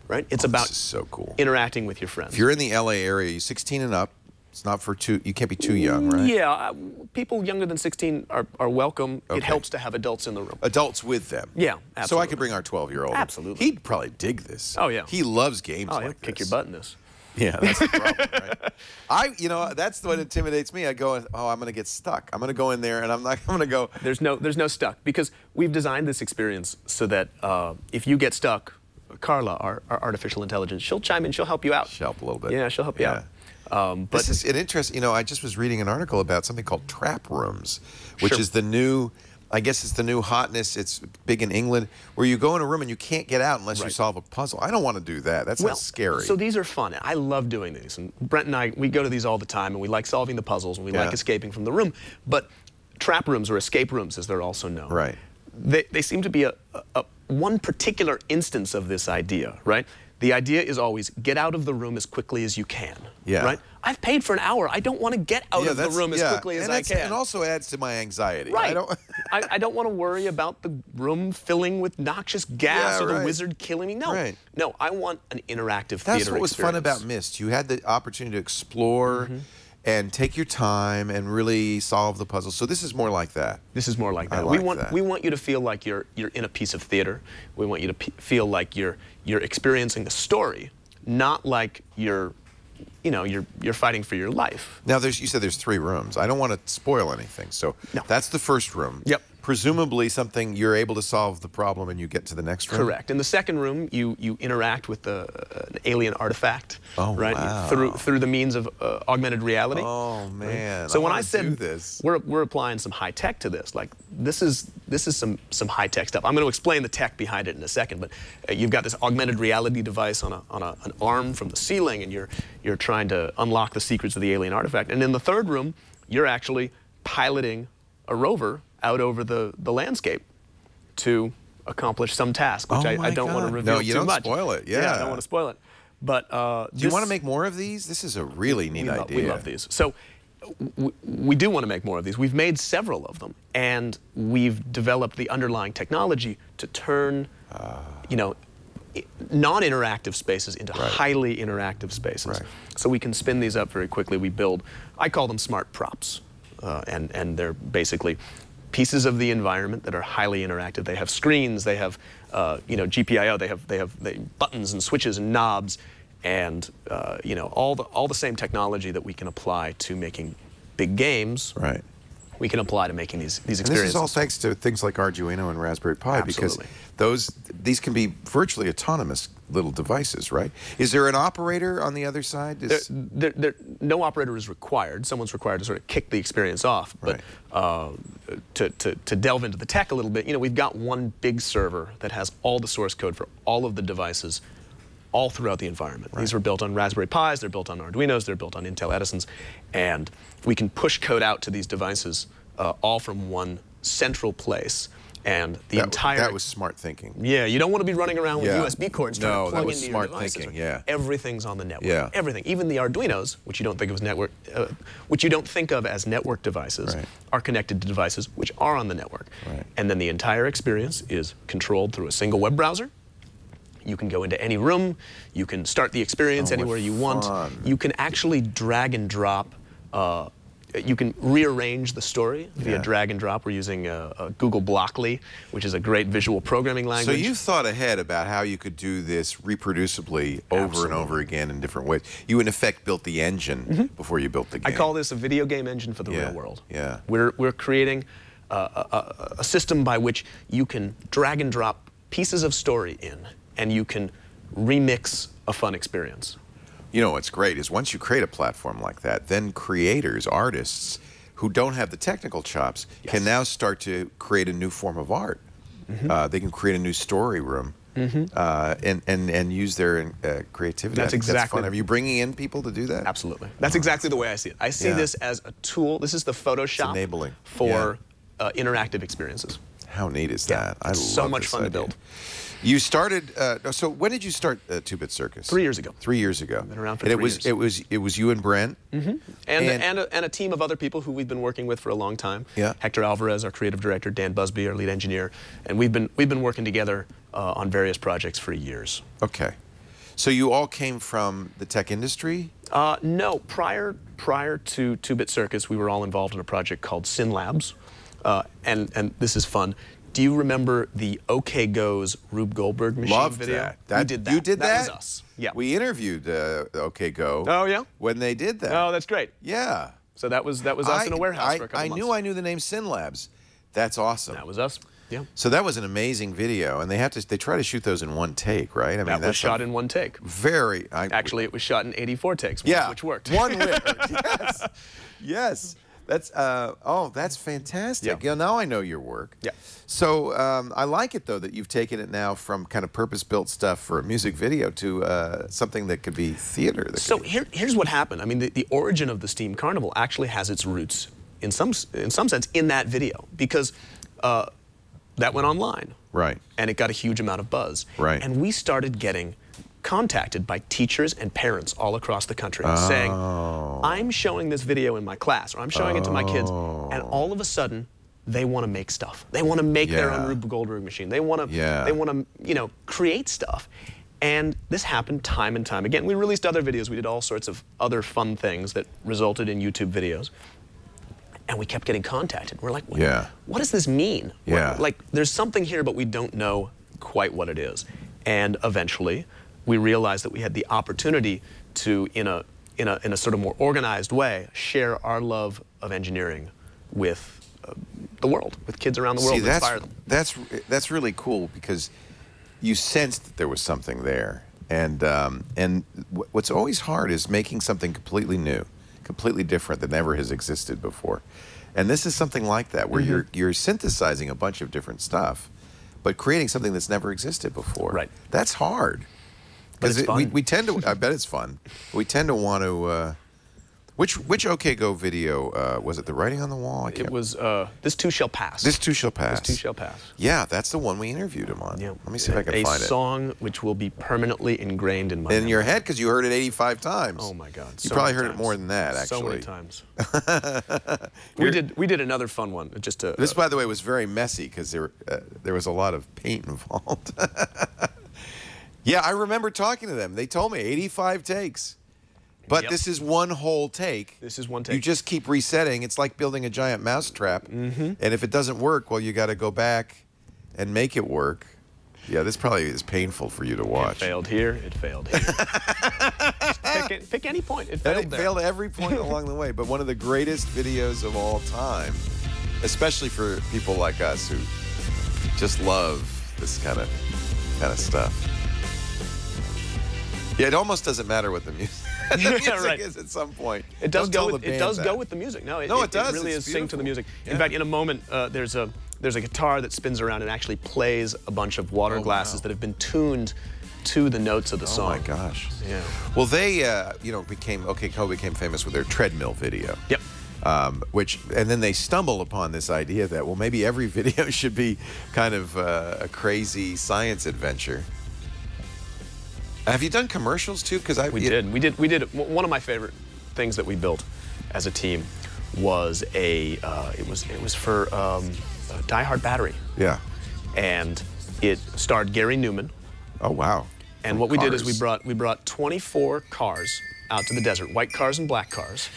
right? It's about this is so cool. Interacting with your friends. If you're in the LA area, you're 16 and up. It's not for you can't be too young, right? Yeah, people younger than 16 are welcome. Okay. It helps to have adults in the room. Adults with them. Yeah, absolutely. So I could bring our 12-year-old. Absolutely. He'd probably dig this. Oh, yeah. He loves games like this. Kick your butt in this. Yeah, that's the problem, right? That's what intimidates me. I go, oh, I'm going to get stuck. I'm going to go in there, and I'm going to go. There's no stuck, because we've designed this experience so that if you get stuck, Carla, our artificial intelligence, she'll chime in. She'll help you out. She'll help a little bit. Yeah, she'll help you out. But this is an interesting. I just was reading an article about something called trap rooms, which is the new. I guess it's the new hotness. It's big in England, where you go in a room and you can't get out unless you solve a puzzle. I don't want to do that. That sounds scary. So these are fun. I love doing these. And Brent and I, we go to these all the time, and we like solving the puzzles, and we like escaping from the room. But trap rooms, or escape rooms, as they're also known, right? They seem to be one particular instance of this idea, right? The idea is always get out of the room as quickly as you can. Yeah. Right? I've paid for an hour. I don't want to get out of the room as quickly as I can. And also adds to my anxiety. Right. I don't want to worry about the room filling with noxious gas or the wizard killing me. No. No, I want an interactive theater experience. That's what was fun about Myst. You had the opportunity to explore and take your time and really solve the puzzle. So this is more like that. This is more like that. That. We want you to feel like you're in a piece of theater. We want you to feel like you're experiencing the story, not like you're fighting for your life. Now you said there's 3 rooms. I don't want to spoil anything. So that's the first room. Yep. Presumably something you're able to solve the problem and you get to the next room? Correct. In the second room, you interact with an alien artifact, right? Wow. Through the means of augmented reality. Oh man! So when I said this, we're applying some high tech to this, like this is some high tech stuff. I'm going to explain the tech behind it in a second, but you've got this augmented reality device on an arm from the ceiling, and you're trying to unlock the secrets of the alien artifact. And in the third room, you're actually piloting a rover out over the landscape to accomplish some task, which I don't want to reveal too much. No, you don't spoil it. Yeah, I don't want to spoil it. But do you want to make more of these? This is a really neat idea. We love these. So we do want to make more of these. We've made several of them, and we've developed the underlying technology to turn, non-interactive spaces into highly interactive spaces. So we can spin these up very quickly. We build, I call them smart props, and they're basically pieces of the environment that are highly interactive. They have screens, they have GPIO, they have buttons and switches and knobs, and all the same technology that we can apply to making big games. Right. We can apply to making these experiences. And this is all thanks to things like Arduino and Raspberry Pi, because these can be virtually autonomous little devices, right? Is there an operator on the other side? No operator is required. Someone's required to sort of kick the experience off. But to delve into the tech a little bit, we've got one big server that has all the source code for all of the devices all throughout the environment. These were built on Raspberry Pis, they're built on Arduinos, they're built on Intel Edisons, and we can push code out to these devices all from one central place. And that was smart thinking. Yeah, you don't want to be running around with USB cords trying to plug into your devices. That was smart thinking. Everything's on the network. Everything, even the Arduinos, which you don't think of as network devices, are connected to devices which are on the network. And then the entire experience is controlled through a single web browser. You can go into any room. You can start the experience anywhere you want. You can actually drag and drop. You can rearrange the story via drag and drop. We're using Google Blockly, which is a great visual programming language. So you thought ahead about how you could do this reproducibly over and over again in different ways. You, in effect, built the engine before you built the game. I call this a video game engine for the real world. Yeah. We're creating a system by which you can drag and drop pieces of story in, and you can remix a fun experience. You know what's great is once you create a platform like that, then creators, artists who don't have the technical chops can now start to create a new form of art. They can create a new story room and use their creativity. That's exactly. That's fun. Are you bringing in people to do that? Absolutely. That's exactly the way I see it. I see this as a tool. This is the Photoshop enabling for interactive experiences. How neat is that? I love so much fun to build. You started. So when did you start 2-Bit Circus? 3 years ago. 3 years ago. Been around for 3 years. It was you and Brent. And a team of other people who we've been working with for a long time. Hector Alvarez, our creative director, Dan Busby, our lead engineer, and we've been working together on various projects for years. Okay. So you all came from the tech industry? No. Prior to 2-Bit Circus, we were all involved in a project called SynLabs, and this is fun. Do you remember the OK Go's Rube Goldberg machine video? We did that. You did that? That was us. Yeah. We interviewed OK Go. Oh yeah. When they did that. Oh, that's great. Yeah. So that was us in a warehouse for a couple months. I knew the name SynLabs. That's awesome. That was us. Yeah. So that was an amazing video, and they try to shoot those in one take, right? I mean, that was shot in one take. Actually, it was shot in 84 takes. Which worked. One worked. Yes. Yes. That's that's fantastic. Yeah. Now I know your work. Yeah. So I like it though that you've taken it now from kind of purpose-built stuff for a music video to something that could be theater. So here's what happened. I mean, the origin of the Steam Carnival actually has its roots in some sense in that video, because that went online. Right. And it got a huge amount of buzz. Right. And we started getting contacted by teachers and parents all across the country saying, I'm showing this video in my class, or I'm showing it to my kids, and all of a sudden, they want to make stuff. They want to make their own Rube Goldberg machine. They want to, you know, create stuff. And this happened time and time again. We released other videos. We did all sorts of other fun things that resulted in YouTube videos. And we kept getting contacted. We're like, what does this mean? Like, there's something here, but we don't know quite what it is. And eventually, we realized that we had the opportunity to, in a sort of more organized way, share our love of engineering with the world, with kids around the world, and inspire them. That's really cool, because you sensed that there was something there. And what's always hard is making something completely new, completely different that never has existed before. And this is something like that, where you're synthesizing a bunch of different stuff, but creating something that's never existed before. Right. That's hard. Because we tend to, I bet it's fun. We tend to want to, which OK Go video, was it The Writing on the Wall? It was This Too Shall Pass. This Too Shall Pass. This Too Shall Pass. Yeah, that's the one we interviewed him on. Yeah. Let me see if I can find it. A song which will be permanently ingrained in my memory. your head, because you heard it 85 times. Oh my God. You probably heard it more than that, actually. So many times. we did another fun one. Just to, this, by the way, was very messy, because there was a lot of paint involved. Yeah, I remember talking to them. They told me 85 takes. But this is one whole take. This is one take. You just keep resetting. It's like building a giant mousetrap. And if it doesn't work, well, you got to go back and make it work. Yeah, this probably is painful for you to watch. It failed here. It failed here. Pick any point. It failed there. It failed at every point along the way. But one of the greatest videos of all time, especially for people like us who just love this kind of stuff. Yeah, it almost doesn't matter what the music is at some point. It does go with the music. No, it does. It really is synced to the music. In fact, in a moment, there's a guitar that spins around and actually plays a bunch of water glasses that have been tuned to the notes of the song. Oh my gosh. Yeah. Well, they OK Go became famous with their treadmill video. Yep. And then they stumbled upon this idea that, well, maybe every video should be kind of a crazy science adventure. Have you done commercials too? Because we did. One of my favorite things that we built as a team was it was for Die Hard Battery. Yeah. And it starred Gary Newman. Oh wow. And what we did is we brought 24 cars out to the desert, white cars and black cars,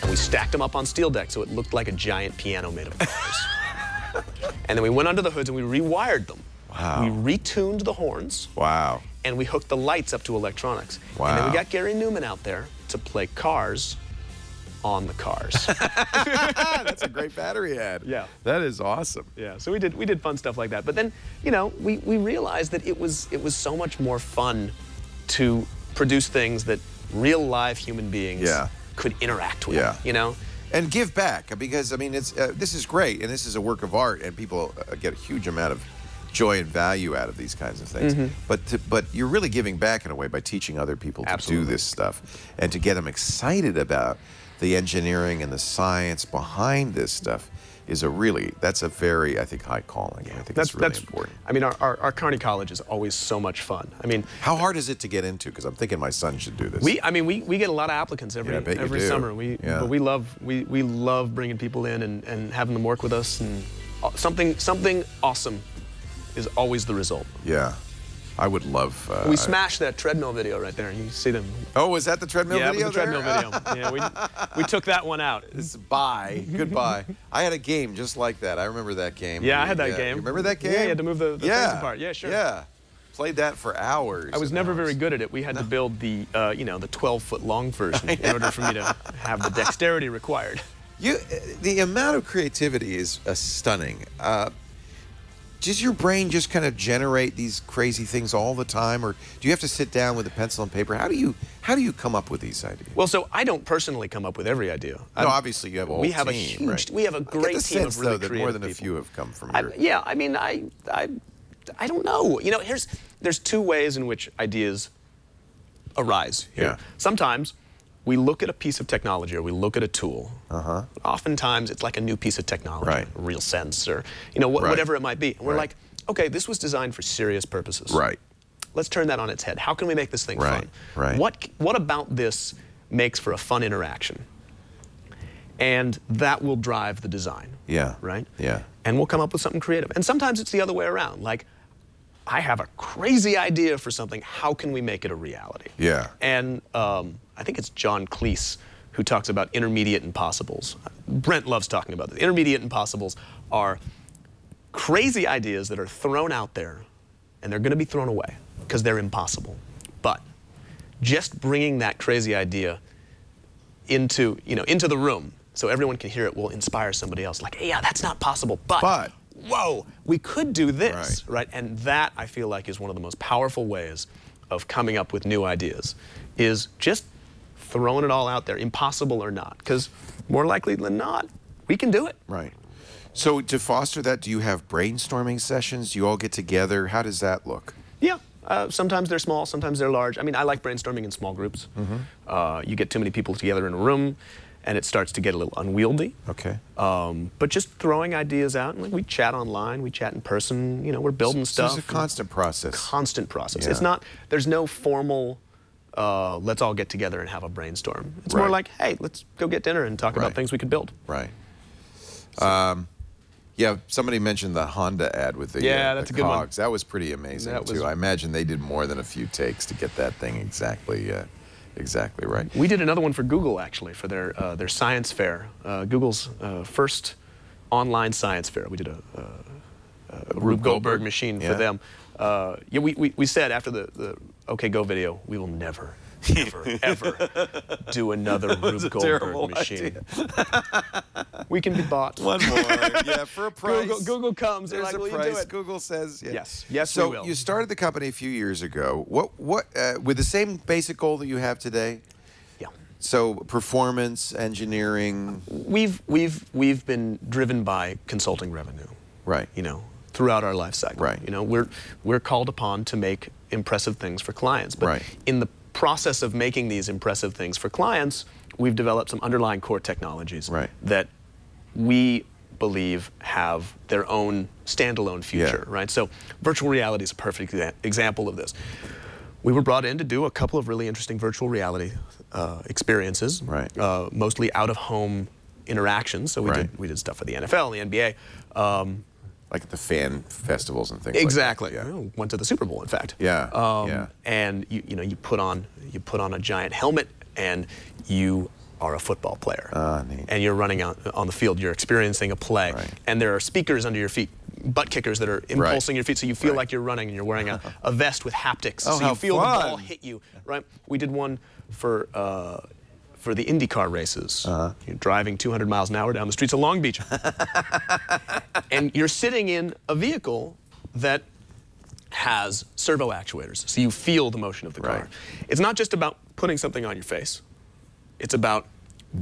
and we stacked them up on steel deck so it looked like a giant piano made of cars. And then we went under the hoods and we rewired them. Wow. We retuned the horns. Wow. And we hooked the lights up to electronics. Wow. And then we got Gary Newman out there to play Cars on the cars. That's a great battery ad. Yeah. That is awesome. Yeah, so we did fun stuff like that. But then, you know, we realized that it was so much more fun to produce things that real live human beings could interact with, you know? And give back, because, I mean, this is great, and this is a work of art, and people get a huge amount of joy and value out of these kinds of things. But you're really giving back in a way by teaching other people to do this stuff and to get them excited about the engineering and the science behind this stuff that's a very, I think, high calling. I think that's really important. I mean, our Kearney College is always so much fun. I mean, how hard is it to get into? Because I'm thinking my son should do this. We get a lot of applicants every summer. But we love bringing people in and having them work with us, and something awesome is always the result. Yeah. I would love... we smashed that treadmill video right there. You see them. Oh, was that the treadmill video? Yeah, it was the treadmill video. Yeah, we took that one out. Goodbye. I had a game just like that. I remember that game. Yeah, I had that game. You remember that game? Yeah, you had to move the things apart. Yeah, sure. Yeah. Played that for hours. I was never very good at it. We had to build the, the 12-foot long version in order for me to have the dexterity required. The amount of creativity is stunning. Does your brain just kind of generate these crazy things all the time, or do you have to sit down with a pencil and paper? How do you come up with these ideas? Well, so I don't personally come up with every idea. No, obviously you have a whole team. We have a great team of really creative that more than people. A few have come from your... Yeah, I mean, I don't know. You know, there's two ways in which ideas arise here. Yeah. Sometimes we look at a piece of technology or we look at a tool. Oftentimes it's like a new piece of technology, a real sense, or whatever it might be. And we're like, okay, this was designed for serious purposes. Right. let's turn that on its head. How can we make this thing Right, fun? right. What about this makes for a fun interaction? And that will drive the design. Yeah. Right? Yeah. And we'll come up with something creative. And sometimes it's the other way around. Like, I have a crazy idea for something. How can we make it a reality? Yeah. And I think it's John Cleese who talks about intermediate impossibles. Brent loves talking about this. Intermediate impossibles are crazy ideas that are thrown out there, and they're going to be thrown away because they're impossible. But just bringing that crazy idea into the room so everyone can hear it will inspire somebody else. Like, hey, yeah, that's not possible, but whoa, we could do this, right? And that, I feel like, is one of the most powerful ways of coming up with new ideas, is just throwing it all out there, impossible or not, because more likely than not, we can do it. Right. So to foster that, do you have brainstorming sessions? Do you all get together? How does that look? Yeah. Sometimes they're small, sometimes they're large. I mean, I like brainstorming in small groups. You get too many people together in a room, and it starts to get a little unwieldy. Okay. But just throwing ideas out, and like, we chat online, we chat in person, we're building stuff. So it's a constant process. Constant process. Yeah. It's not, there's no formal, let's all get together and have a brainstorm. It's more like, hey, let's go get dinner and talk about things we could build. Right. Yeah, somebody mentioned the Honda ad with the, that's the a good one. cogs. That was pretty amazing, That was- too. I imagine they did more than a few takes to get that thing exactly right. We did another one for Google, actually, for their science fair. Google's first online science fair. We did a Rube Goldberg machine for them. Yeah, we said after the OK Go video, we will never, ever do another Rube Goldberg machine. We can be bought. One more, yeah, for a price. Google comes, they're There's like, a will price. you do it? Google says Yes, so we will. you started the company a few years ago. What with the same basic goal that you have today? Yeah. So performance, engineering. We've been driven by consulting revenue. Right. Throughout our life cycle. Right. We're called upon to make impressive things for clients. But in the process of making these impressive things for clients, we've developed some underlying core technologies that we believe have their own standalone future, right? So virtual reality is a perfect example of this. We were brought in to do a couple of really interesting virtual reality experiences, mostly out-of-home interactions. So we did stuff for the NFL, the NBA. Like at the fan festivals and things Exactly. like that. Yeah. Went to the Super Bowl, in fact. Yeah. And you put on a giant helmet, and you are a football player. Neat. And you're running out on the field. You're experiencing a play. And there are speakers under your feet, butt kickers that are impulsing your feet, so you feel like you're running, and you're wearing a vest with haptics, so you feel the ball hit you. Right. We did one for the IndyCar races. You're driving 200 miles an hour down the streets of Long Beach. And you're sitting in a vehicle that has servo actuators, so you feel the motion of the car. It's not just about putting something on your face. It's about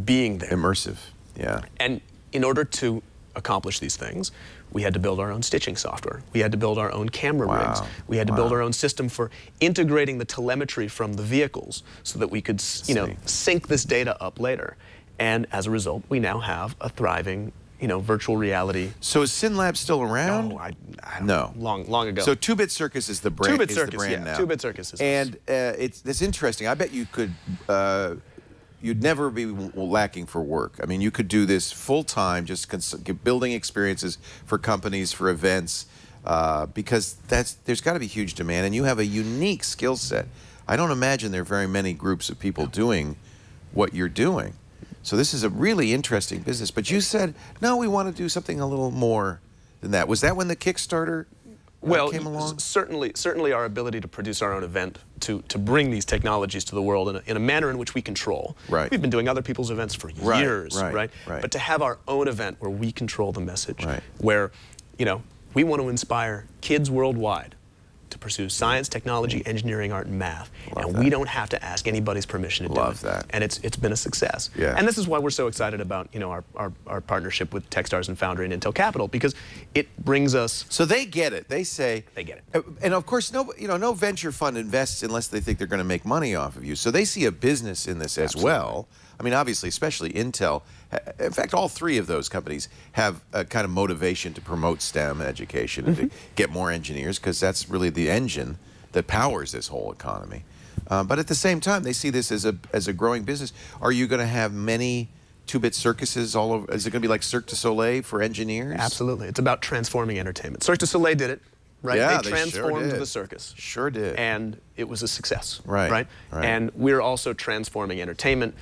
being there. Immersive, yeah. And in order to accomplish these things, we had to build our own stitching software. We had to build our own camera rigs. We had to build our own system for integrating the telemetry from the vehicles so that we could, sync this data up later. And as a result, we now have a thriving, virtual reality. So is SynLab still around? No, I don't No. know. Long ago. So 2-Bit Circus is the brand. 2-Bit Circus, now. 2-Bit Circus is. And it's interesting. I bet you could. You'd never be lacking for work. I mean, you could do this full time, just building experiences for companies, for events, because there's got to be huge demand, and you have a unique skill set. I don't imagine there are very many groups of people doing what you're doing. So this is a really interesting business. But you said, no, we want to do something a little more than that. Was that when the Kickstarter came along? Certainly our ability to produce our own event, to bring these technologies to the world in a manner in which we control. We've been doing other people's events for years, right? But to have our own event where we control the message, where, we want to inspire kids worldwide to pursue science, technology, engineering, art, and math. We don't have to ask anybody's permission to do it. And it's been a success. And this is why we're so excited about our partnership with Techstars and Foundry and Intel Capital, because it brings us. So they get it. They say they get it. And of course, no venture fund invests unless they think they're going to make money off of you. So they see a business in this as well. I mean, obviously, especially Intel. In fact, all three of those companies have a kind of motivation to promote STEM education and to get more engineers, because that's really the engine that powers this whole economy. But at the same time, they see this as a growing business. Are you going to have many two-bit circuses all over? Is it going to be like Cirque du Soleil for engineers? Absolutely. It's about transforming entertainment. Cirque du Soleil did it, right? Yeah, they sure transformed did. the circus. Sure did. And it was a success, Right, right? right. And we're also transforming entertainment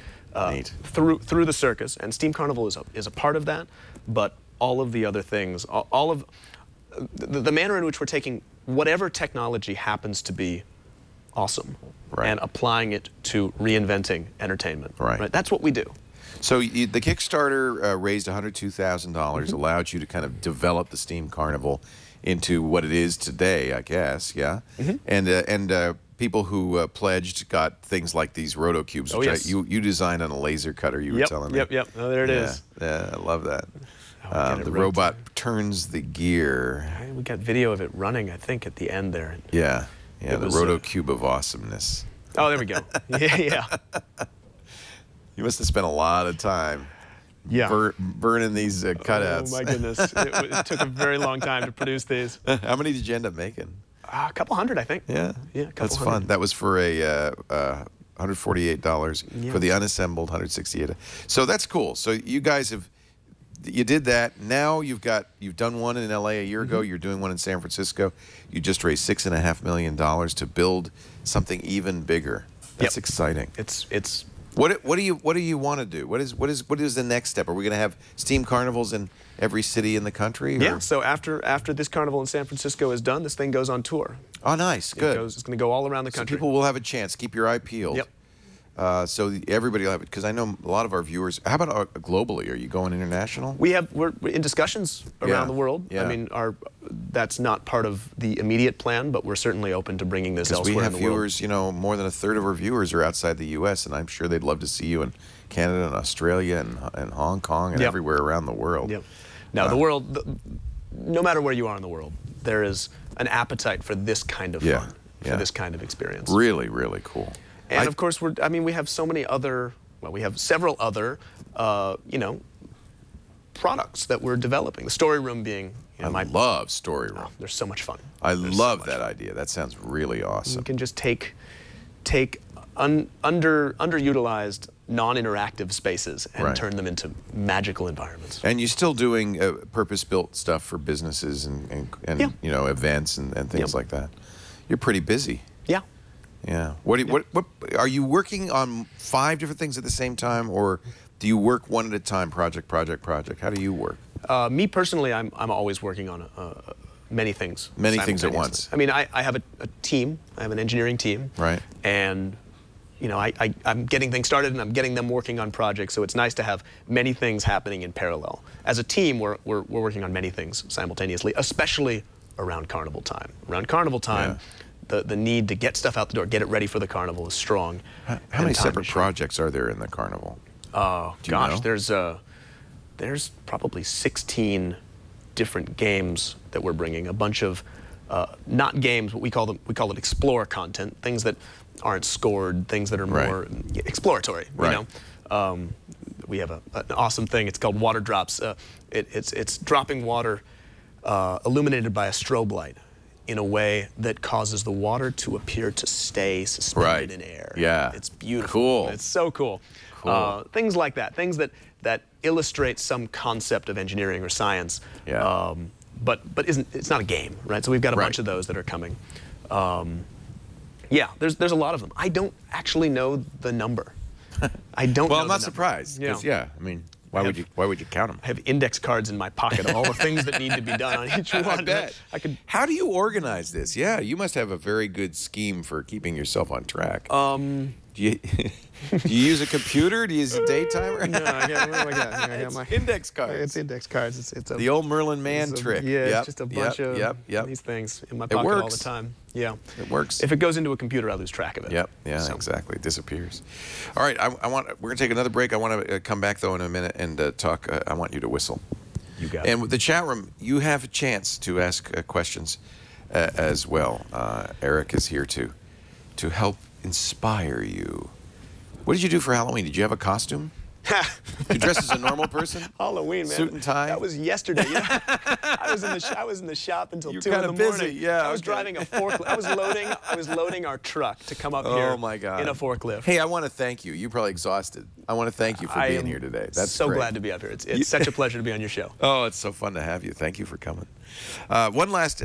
through the circus. And Steam Carnival is a part of that, but all of the other things, all of the manner in which we're taking whatever technology happens to be awesome and applying it to reinventing entertainment. Right. That's what we do. So the Kickstarter raised $102,000, allowed you to kind of develop the Steam Carnival into what it is today, I guess, yeah? And people who pledged got things like these Rotocubes, which you designed on a laser cutter, you were telling me. Yep. Oh, there it is. Yeah, I love that. The robot turns the gear. We got video of it running, I think, at the end there. Yeah, the was, Rotocube of awesomeness. Oh, there we go. Yeah. You must have spent a lot of time burning these cutouts. Oh, my goodness. It took a very long time to produce these. How many did you end up making? A couple hundred, I think. Yeah, a couple that's hundred. fun. That was for a $148 for the unassembled 168. So that's cool. So you guys you did that. Now you've done one in LA a year ago. You're doing one in San Francisco. You just raised $6.5 million to build something even bigger. That's exciting. It's. What do you want to do? What is the next step? Are we going to have Steam Carnivals in every city in the country? Or? Yeah. So after this carnival in San Francisco is done, this thing goes on tour. Oh, nice. Good. It's going to go all around the country. So people will have a chance. Keep your eye peeled. Yep. So everybody will have it, because I know a lot of our viewers. How about globally? Are you going international? We're in discussions around the world. Yeah. I mean, that's not part of the immediate plan, but we're certainly open to bringing this elsewhere we have in the world. viewers. You know, more than a third of our viewers are outside the U.S., and I'm sure they'd love to see you in Canada and Australia and Hong Kong and everywhere around the world. Yep. Now, the world, no matter where you are in the world, there is an appetite for this kind of fun, for this kind of experience. Really, really cool. And of course, we have so many other, we have several other, products that we're developing. The Story Room being, I love Story Room. They're so much fun. I love that idea. That sounds really awesome. You can just take underutilized, non-interactive spaces and turn them into magical environments. And you're still doing purpose-built stuff for businesses and events and things like that. You're pretty busy. Yeah. Yeah. What are you working on 5 different things at the same time, or do you work one at a time, project? How do you work? Me personally, I'm always working on many things. Many things at once. I mean, I have a team. I have an engineering team. Right. And I'm getting things started and I'm getting them working on projects. So it's nice to have many things happening in parallel. As a team, we're working on many things simultaneously, especially around carnival time. Around carnival time. The need to get stuff out the door, get it ready for the carnival is strong. How many separate projects are there in the carnival? Oh gosh, there's probably 16 different games that we're bringing. A bunch of not games, but we call it explore content, things that aren't scored, things that are more exploratory. You know, we have an awesome thing. It's called Water Drops. It's dropping water illuminated by a strobe light in a way that causes the water to appear to stay suspended in air. Yeah. It's beautiful. Cool. It's so cool. Things like that. Things that illustrate some concept of engineering or science. Yeah. But it's not a game, right? So we've got a bunch of those that are coming. Yeah, there's a lot of them. I don't actually know the number. I don't know I'm not the surprised. number. I mean, why would you count them? I have index cards in my pocket of all the things that need to be done on each one. I bet. How do you organize this? Yeah, you must have a very good scheme for keeping yourself on track. Do you use a computer? Do you use a day timer? No, I got my index cards. It's index cards. It's the old Merlin Mann trick. Yeah, it's just a bunch of these things in my pocket all the time. Yeah, it works. If it goes into a computer, I lose track of it. Yep. Yeah. Exactly. It disappears. All right. We're going to take another break. I want to come back though in a minute and talk. I want you to whistle. You got it. And with the chat room, you have a chance to ask questions as well. Eric is here to help inspire you. What did you do for Halloween? Did you have a costume? You dress as a normal person? Halloween, man. Suit and tie? That was yesterday. Yeah. I was in the shop until 2 in the kinda morning. busy, yeah, I was okay. driving a forklift. I was loading our truck to come up here. Oh my God. In a forklift. Hey, I want to thank you. You're probably exhausted. I want to thank you for being here today. That's so great. glad to be up here. It's such a pleasure to be on your show. Oh, it's so fun to have you. Thank you for coming. One last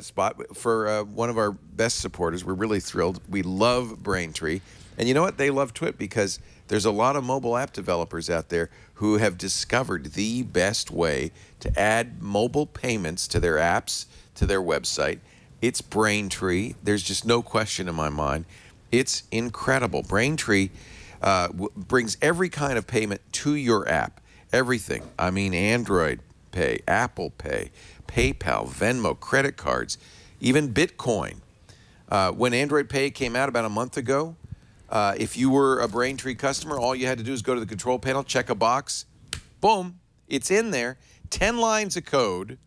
spot for one of our best supporters. We're really thrilled. We love Braintree. And you know what? They love Twit because there's a lot of mobile app developers out there who have discovered the best way to add mobile payments to their apps, to their website. It's Braintree. There's just no question in my mind. It's incredible. Braintree brings every kind of payment to your app. Everything. I mean, Android Pay, Apple Pay, PayPal, Venmo, credit cards, even Bitcoin. When Android Pay came out about a month ago, if you were a Braintree customer, all you had to do is go to the control panel, check a box, boom, it's in there, 10 lines of code,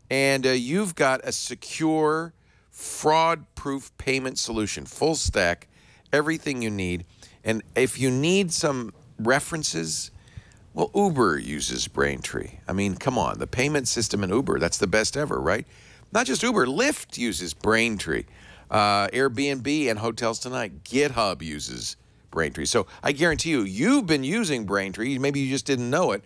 and you've got a secure, fraud-proof payment solution, full stack, everything you need. And if you need some references, well, Uber uses Braintree. I mean, come on, the payment system in Uber, that's the best ever, right? Not just Uber, Lyft uses Braintree. Airbnb and Hotels Tonight, GitHub uses Braintree. So I guarantee you, you've been using Braintree. Maybe you just didn't know it.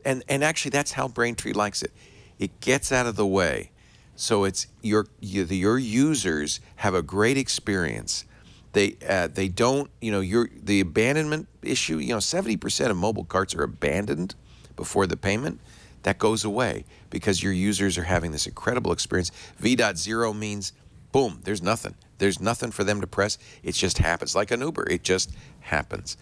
And actually, that's how Braintree likes it. It gets out of the way. So it's your users have a great experience. They don't, the abandonment issue, 70% of mobile carts are abandoned before the payment. That goes away because your users are having this incredible experience. V.0 means, boom, there's nothing. There's nothing for them to press. It just happens. Like an Uber, it just happens.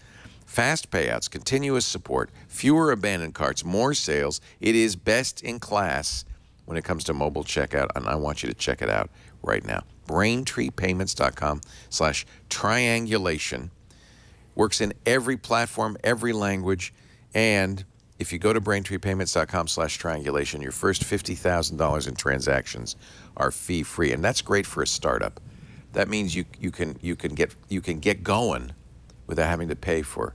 Fast payouts, continuous support, fewer abandoned carts, more sales. It is best in class when it comes to mobile checkout, and I want you to check it out right now. BraintreePayments.com/triangulation. Works in every platform, every language, and if you go to BraintreePayments.com/triangulation, your first $50,000 in transactions are fee-free, and that's great for a startup. That means you can get going without having to pay for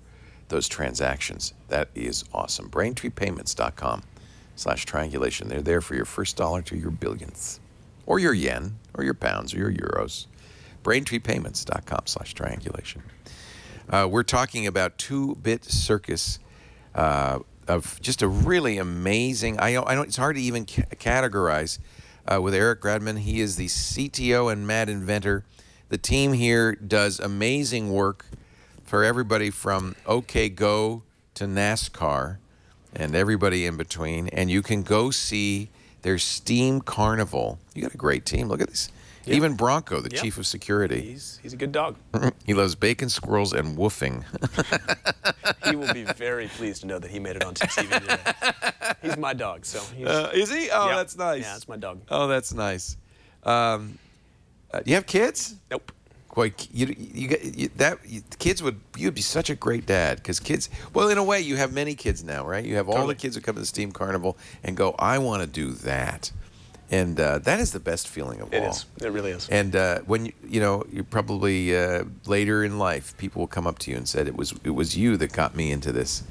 those transactions. That is awesome. BraintreePayments.com/triangulation. They're there for your first dollar to your billionth, or your yen, or your pounds, or your euros. BraintreePayments.com/triangulation. We're talking about 2-Bit Circus. Of just a really amazing, I know it's hard to even categorize with Eric Gradman. He is the CTO and mad inventor. The team here does amazing work for everybody from OK Go to NASCAR and everybody in between. And you can go see their Steam Carnival. You got a great team. Look at this. Yep. Even Bronco, the chief of security. He's a good dog. He loves bacon, squirrels, and woofing. He will be very pleased to know that he made it onto TV today. He's my dog, so he's... Is he? Oh, yeah. That's nice. Yeah, that's my dog. Oh, that's nice. You have kids? Nope. Quite. You'd be such a great dad because kids. Well, in a way, you have many kids now, right? You have all the kids who come to the Steam Carnival and go, I want to do that. And that is the best feeling of all. It is. It really is. And when you're probably later in life, people will come up to you and said, "It was you that got me into this,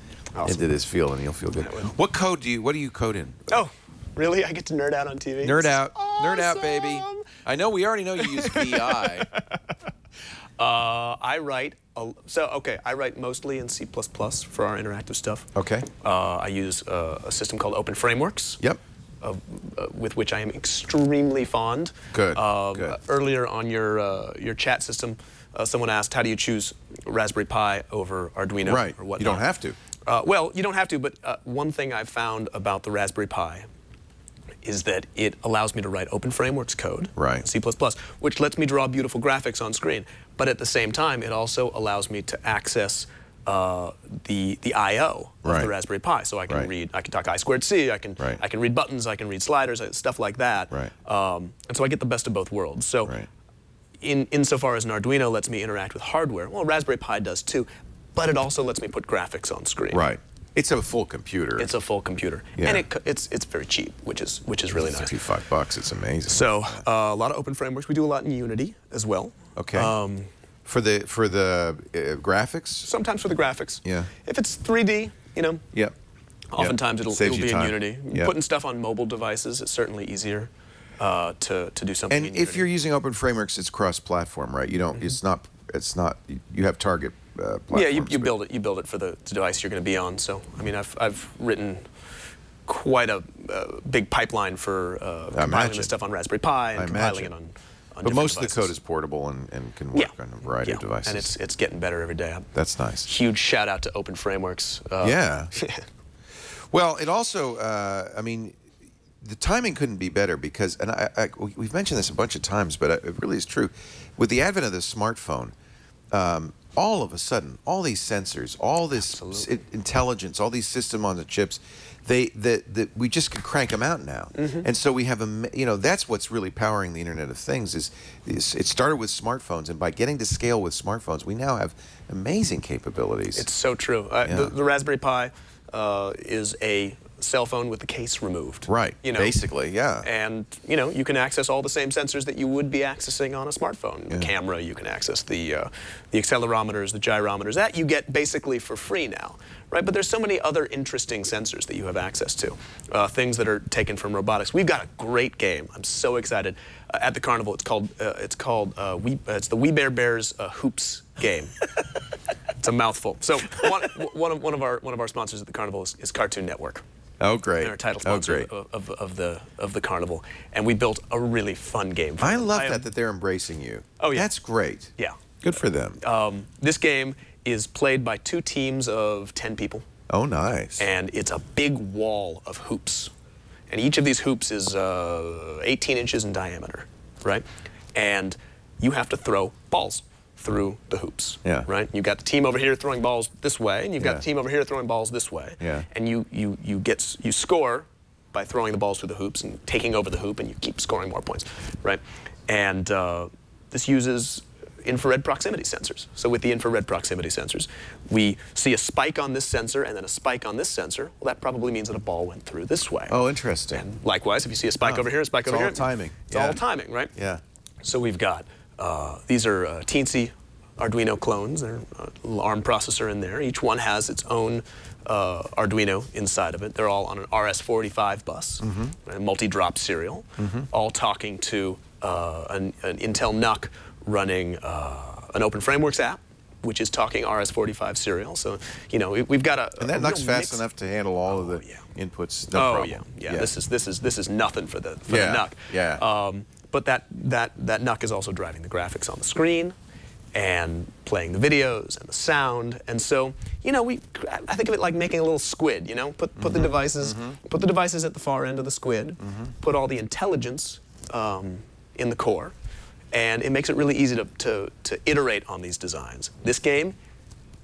into this field," and you'll feel good. What do you code in? Oh, really? I get to nerd out on TV. Nerd out, awesome. Nerd out, baby. I know we already know you use VI. I write mostly in C++ for our interactive stuff. Okay. I use a system called Open Frameworks. Yep. With which I am extremely fond. Good. Good. Earlier on your chat system, someone asked, how do you choose Raspberry Pi over Arduino right. or whatnot? You don't have to. Well, you don't have to, but one thing I've found about the Raspberry Pi is that it allows me to write Open Frameworks code, right. C++, which lets me draw beautiful graphics on screen. But at the same time, it also allows me to access the I/O of the Raspberry Pi, so I can read. I can talk I2C. I can read buttons. I can read sliders, stuff like that. Right. And so I get the best of both worlds. So, insofar as an Arduino lets me interact with hardware, well, Raspberry Pi does too, but it also lets me put graphics on screen. Right. It's a full computer. It's a full computer, and it's very cheap, which is really nice. $55. It's amazing. So a lot of Open Frameworks. We do a lot in Unity as well. Okay. For the graphics? Sometimes for the graphics. Yeah. If it's 3D, you know, Yep. oftentimes it'll Saves you be in time. Unity. Yep. Putting stuff on mobile devices is certainly easier to do something And in if Unity. you're using Open Frameworks, it's cross-platform, right? You don't. It's not. You have target platforms. Yeah, you build it. You build it for the device you're going to be on. So I mean, I've written quite a big pipeline for compiling imagine. this stuff on Raspberry Pi and I compiling imagine. it on But most different of the code devices. is portable and can work on a variety of devices. And it's getting better every day. That's nice. Huge shout out to Open Frameworks. Yeah. Well, it also, I mean, the timing couldn't be better because, and we've mentioned this a bunch of times, but it really is true. With the advent of the smartphone, all of a sudden, all these sensors, all this intelligence, all these systems on the chips, we just can crank them out now. And so we have that's what's really powering the Internet of Things is it started with smartphones, and by getting to scale with smartphones, we now have amazing capabilities. It's so true. The Raspberry Pi is a cell phone with the case removed. Right, you know? basically, yeah. And, you know, you can access all the same sensors that you would be accessing on a smartphone. Yeah. The camera, you can access the accelerometers, the gyrometers. That you get basically for free now, right? But there's so many other interesting sensors that you have access to, things that are taken from robotics. We've got a great game. I'm so excited. At the Carnival, it's the We Bare Bears Hoops game. It's a mouthful. So one of our sponsors at the Carnival is Cartoon Network. Oh, great. They're a title sponsor of the Carnival, and we built a really fun game for I them. love that they're embracing you. Oh, yeah. That's great. Yeah. Good for them. This game is played by 2 teams of 10 people, Oh, nice. and it's a big wall of hoops. And each of these hoops is 18 inches in diameter, right? And you have to throw balls through the hoops, Yeah. right? You've got the team over here throwing balls this way, and you've got Yeah. the team over here throwing balls this way. Yeah. And you score by throwing the balls through the hoops and taking over the hoop, and you keep scoring more points, right? And this uses infrared proximity sensors. So with the infrared proximity sensors, we see a spike on this sensor and then a spike on this sensor. Well, that probably means that a ball went through this way. Oh, interesting. And likewise, if you see a spike over here, a spike It's over all here. timing. It's Yeah. all timing, right? Yeah. So we've got, these are teensy Arduino clones. They're a little ARM processor in there. Each one has its own Arduino inside of it. They're all on an RS-485 bus, a multi-drop serial, all talking to an Intel NUC running an Open Frameworks app, which is talking RS-485 serial. So, you know, we've got a And that a real NUC's fast mix. enough to handle all of the inputs. No problem. Yeah. This is nothing for the Yeah, NUC. yeah. But that NUC is also driving the graphics on the screen and playing the videos and the sound. And so, you know, I think of it like making a little squid, you know? Put the devices at the far end of the squid, put all the intelligence in the core, and it makes it really easy to iterate on these designs. This game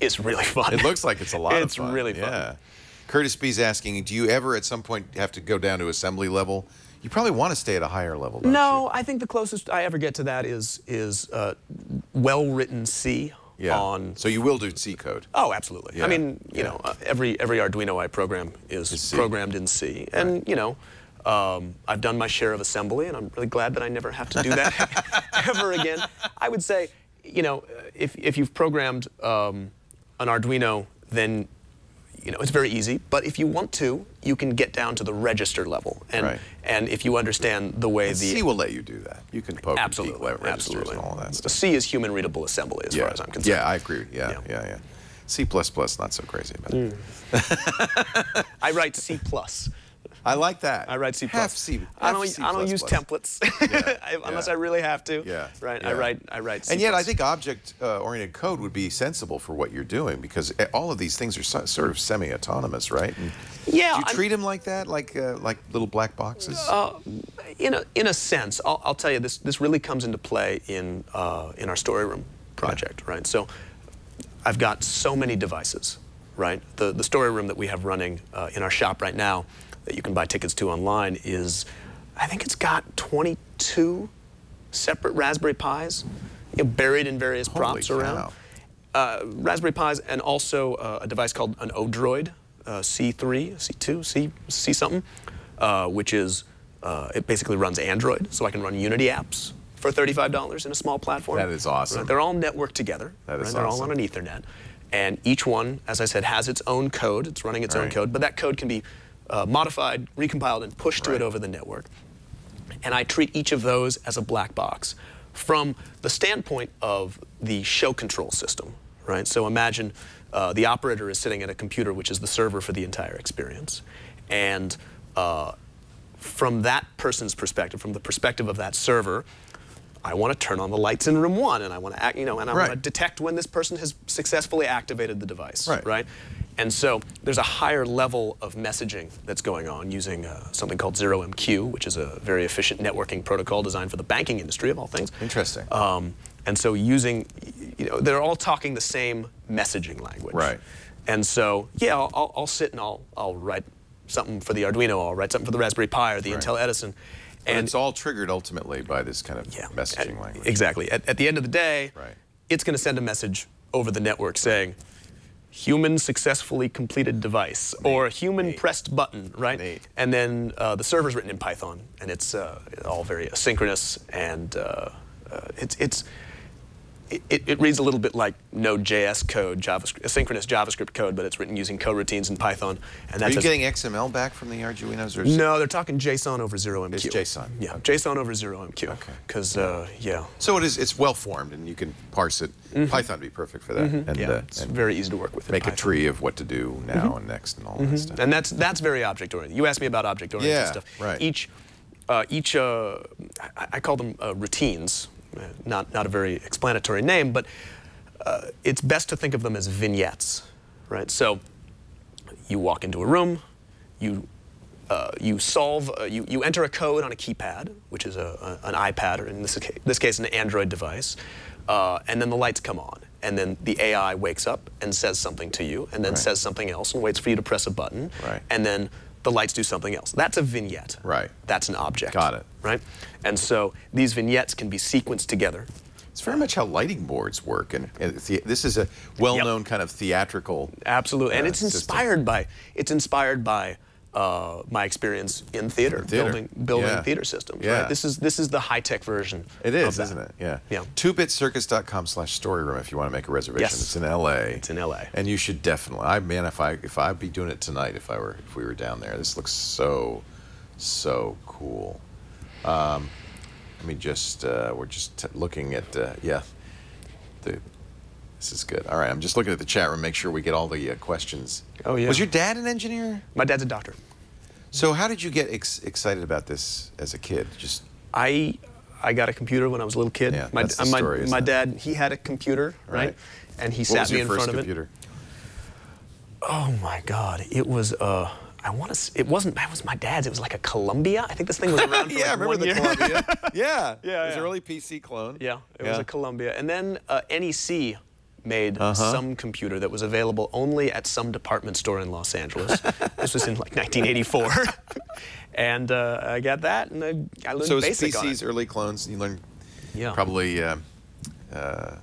is really fun. It looks like it's a lot of It's fun. really fun. Yeah. Curtis B's asking, do you ever at some point have to go down to assembly level? You probably want to stay at a higher level, don't No, I think the closest I ever get to that is well-written C you? Yeah. on. So you will do C code. Oh, absolutely. Yeah, I mean, you know, every Arduino I program is C. programmed in C, and you know, I've done my share of assembly, and I'm really glad that I never have to do that ever again. I would say, you know, if you've programmed an Arduino, then you know it's very easy. But if you want to, you can get down to the register level, and if you understand the way C will let you do that. You can poke and peek registers absolutely. and all of that stuff. C is human readable assembly, as far as I'm concerned. Yeah, I agree. Yeah. C++, not so crazy about it. I write C+. I like that. I write C++. I don't use templates unless I really have to. Yeah. Right. Yeah. I write C++. And yet, I think object-oriented code would be sensible for what you're doing because all of these things are sort of semi-autonomous, right? And yeah. do you treat them like that, like little black boxes? In a sense, I'll tell you this really comes into play in our story room project, right? So I've got so many devices, right? The story room that we have running in our shop right now that you can buy tickets to online is, I think it's got 22 separate Raspberry Pis, you know, buried in various props around. Raspberry Pis, and also a device called an Odroid, C3, C2, C something, which is, it basically runs Android, so I can run Unity apps for $35 in a small platform. That is awesome. Right? They're all networked together. That is They're all awesome. on an Ethernet. And each one, as I said, has its own code. It's running its own code, but that code can be modified, recompiled, and pushed to it over the network. And I treat each of those as a black box from the standpoint of the show control system, right? So imagine the operator is sitting at a computer, which is the server for the entire experience. And from that person's perspective, from the perspective of that server, I want to turn on the lights in room 1, and I want to act, and I want to detect when this person has successfully activated the device, right? And so there's a higher level of messaging that's going on using something called ZeroMQ, which is a very efficient networking protocol designed for the banking industry, of all things. Interesting. And so using, they're all talking the same messaging language. Right. And so, yeah, I'll sit and I'll write something for the Arduino, I'll write something for the Raspberry Pi or the Intel Edison. And it's all triggered ultimately by this kind of messaging language. Exactly. At the end of the day, it's going to send a message over the network saying, human successfully completed device, or human pressed button, right? And then the server's written in Python, and it's all very asynchronous, and it reads a little bit like Node.js code, asynchronous JavaScript code, but it's written using coroutines in Python. And that's Are you getting XML back from the Arduinos? Or no, they're talking JSON over ZeroMQ. It's JSON. Yeah, JSON over ZeroMQ. Okay. Because, yeah. So it's well formed, and you can parse it. Python would be perfect for that. And, it's very easy to work with. Make a tree of what to do now and next and all that stuff. And that's very object-oriented. You asked me about object-oriented stuff. Right. I call them routines. Not a very explanatory name, but it's best to think of them as vignettes, right? So you walk into a room, you enter a code on a keypad, which is an iPad, or in this case an Android device, and then the lights come on, and then the AI wakes up and says something to you, and then says something else and waits for you to press a button, and then the lights do something else. That's a vignette. Right. That's an object. Got it. Right? And so these vignettes can be sequenced together. It's very much how lighting boards work, and this is a well-known kind of theatrical. Absolutely, and it's system. inspired by my experience in theater. building theater systems. Yeah. Right? This is the high-tech version. It is, of that. isn't it? Yeah. Yeah. 2bitcircus.com/storyroom if you want to make a reservation. Yes. It's in LA. It's in LA. And you should definitely. If I'd be doing it tonight, if we were down there. This looks so cool. Let me just. We're just looking at. This is good. All right, I'm just looking at the chat room, make sure we get all the questions. Oh yeah. Was your dad an engineer? My dad's a doctor. So how did you get excited about this as a kid? Just I got a computer when I was a little kid. Yeah, that's the story, isn't my it? dad, he had a computer, right? And he What sat was me your in first front of computer? it. Oh my God! It was it wasn't. That was my dad's. It was like a Columbia. I think this thing was around for Yeah, I like remember 1 the year. Columbia. Yeah. Yeah, It was yeah. an early PC clone. Yeah, it was a Columbia. And then NEC made some computer that was available only at some department store in Los Angeles. This was in like 1984. And I got that, and I learned So it was BASIC on PC's it. early clones. You learned Yeah. probably. I'm trying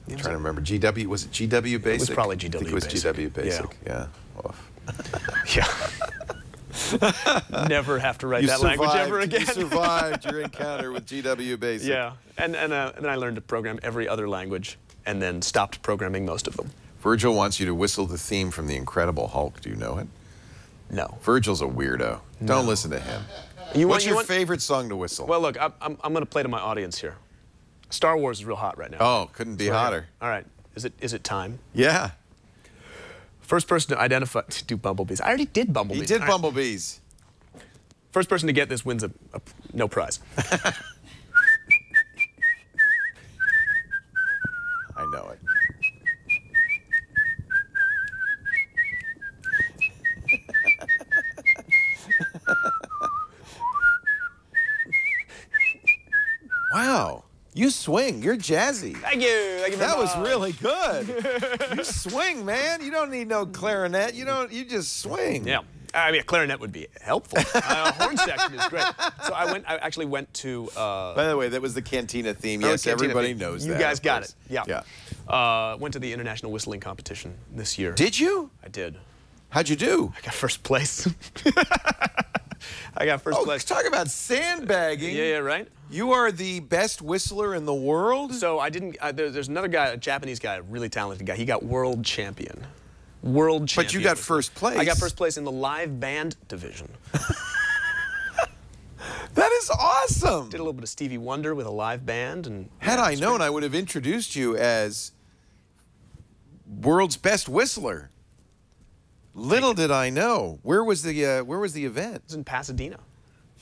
to remember. GW, was it GW Basic? It was probably GW I think it was Basic. GW Basic. Yeah. Oof. Yeah. Never have to write that language ever again. You survived your encounter with GW Basic. Yeah, and then I learned to program every other language, and then stopped programming most of them. Virgil wants you to whistle the theme from The Incredible Hulk. Do you know it? No. Virgil's a weirdo. Don't listen to him. What's your favorite song to whistle? Well, look, I'm going to play to my audience here. Star Wars is real hot right now. Oh, couldn't be hotter. All right, is it time? Yeah. First person to identify, do Bumblebees. I already did Bumblebees. He did All right. Bumblebees. First person to get this wins no prize. I know it. Wow. You swing. You're jazzy. Thank you. Thank you very That was much. really good. You swing, man. You don't need no clarinet. You just swing. Yeah. I mean, a clarinet would be helpful. Horn section is great. So I actually went to. By the way, that was the Cantina theme. Yes, Cantina everybody theme. knows that. You guys of got course. it. Yeah. Yeah. Went to the international whistling competition this year. Did you? I did. How'd you do? I got first place. I got first place. Talk about sandbagging. Yeah, right? You are the best whistler in the world? So I didn't, there's another guy, a Japanese guy, a really talented guy. He got world champion. World champion. But you got first place. I got first place in the live band division. That is awesome. Did a little bit of Stevie Wonder with a live band. And Had I known, I would have introduced you as world's best whistler. Little did I know. Where was the event? It was in Pasadena,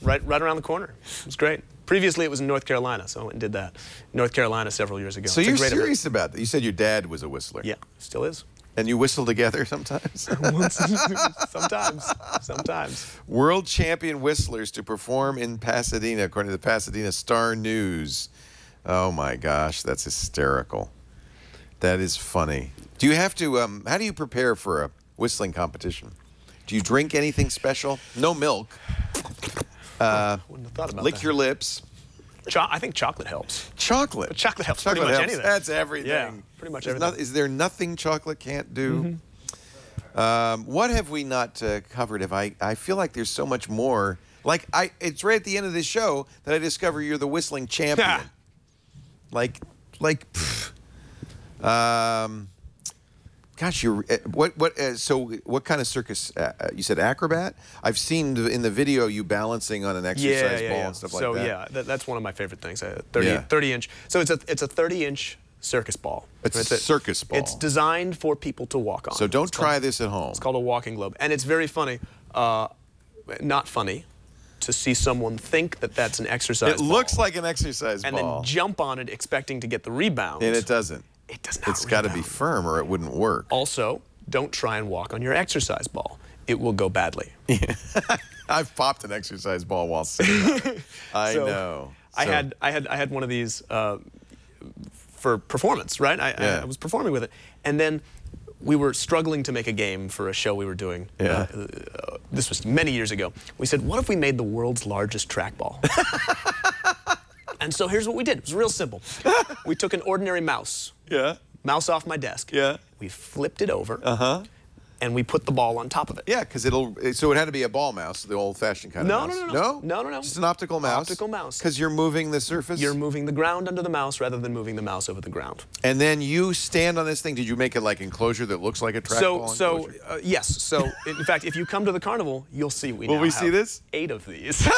right around the corner. It was great. Previously, it was in North Carolina, so I went and did that. North Carolina several years ago. So you're serious about that? You said your dad was a whistler. Yeah, still is. And you whistle together sometimes? Sometimes. World champion whistlers to perform in Pasadena, according to the Pasadena Star News. Oh my gosh, that's hysterical. That is funny. Do you have to, how do you prepare for a whistling competition? Do you drink anything special? No milk. Wouldn't have thought about Lick that. your lips. I think chocolate helps. Chocolate. Chocolate helps Chocolate pretty much helps. anything. That's everything. Yeah, pretty much everything. Is there nothing chocolate can't do? What have we not covered? I feel like there's so much more. Like it's right at the end of this show that I discover you're the whistling champion. Gosh, you're so what kind of circus? You said acrobat. I've seen in the video you balancing on an exercise ball and stuff like that. So yeah, that's one of my favorite things. 30 inch. So it's a 30-inch circus ball. It's a circus ball. It's designed for people to walk on. So don't try this at home. It's called a walking globe, and it's very funny. Not funny to see someone think that that's an exercise ball. It looks like an exercise and ball. then jump on it expecting to get the rebound. And it doesn't. It does not. It's got to be firm or it wouldn't work. Also, don't try and walk on your exercise ball. It will go badly. I've popped an exercise ball while sitting on it. I know. I had one of these for performance, right? I was performing with it, and then we were struggling to make a game for a show we were doing. Yeah. This was many years ago. We said, what if we made the world's largest trackball? And so here's what we did. It was real simple. We took an ordinary mouse. Yeah. Mouse off my desk. Yeah. We flipped it over. And we put the ball on top of it. Yeah, because so it had to be a ball mouse, the old-fashioned kind of mouse. No. Just an optical mouse? Optical mouse. Because you're moving the surface? You're moving the ground under the mouse rather than moving the mouse over the ground. And then you stand on this thing. Did you make it like enclosure that looks like a trackball enclosure? Yes. So, in fact, if you come to the carnival, you'll see we Will now we have see this? 8 of these.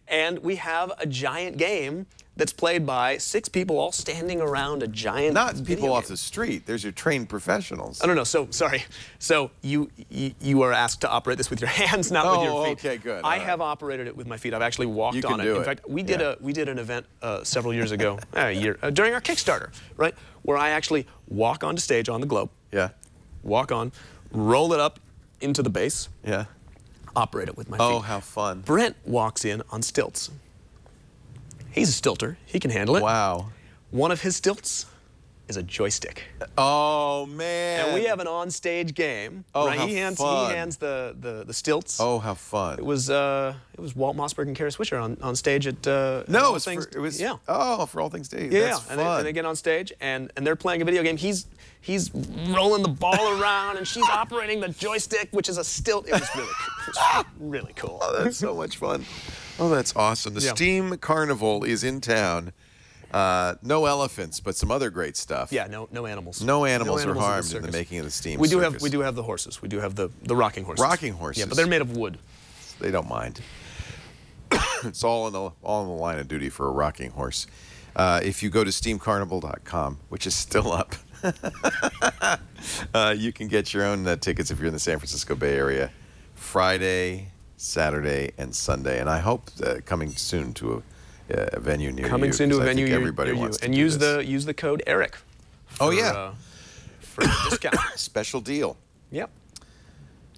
And we have a giant game that's played by 6 people all standing around a giant Not people off game. the street. There's your trained professionals. Oh, no. So, sorry. So, you are asked to operate this with your hands, not with your feet. Okay, good. I have operated it with my feet. I've actually walked on it. do In it. fact, we did an event several years ago, during our Kickstarter, right, where I actually walk onto stage on the globe. Yeah. Walk on, roll it up into the base. Yeah. Operate it with my feet. Oh, how fun. Brent walks in on stilts. He's a stilter. He can handle it. Wow. One of his stilts is a joystick. Oh, man. And we have an on-stage game. Oh, right? how He hands the stilts. Oh, how fun. It was Walt Mossberg and Kara Swisher on stage at No, All it was yeah. Oh, for All Things Days. Yeah, That's fun. and they get on stage and they're playing a video game. He's rolling the ball around and she's operating the joystick, which is a stilt. It was really cool. Oh, that's so much fun. Oh, that's awesome. The Steam Carnival is in town. No elephants, but some other great stuff. Yeah, no animals. No animals are in the harmed in the circus. making of the Steam We Circus. do have the horses. We do have the rocking horses. Rocking horses. Yeah, but they're made of wood. They don't mind. It's all in the line of duty for a rocking horse. If you go to steamcarnival.com, which is still up, you can get your own tickets if you're in the San Francisco Bay Area, Friday, Saturday, and Sunday. And I hope coming soon to a venue near you. Coming soon to a venue near everybody you. wants to And do use this. the code ERIC. Oh, yeah. For a discount. Special deal. Yep.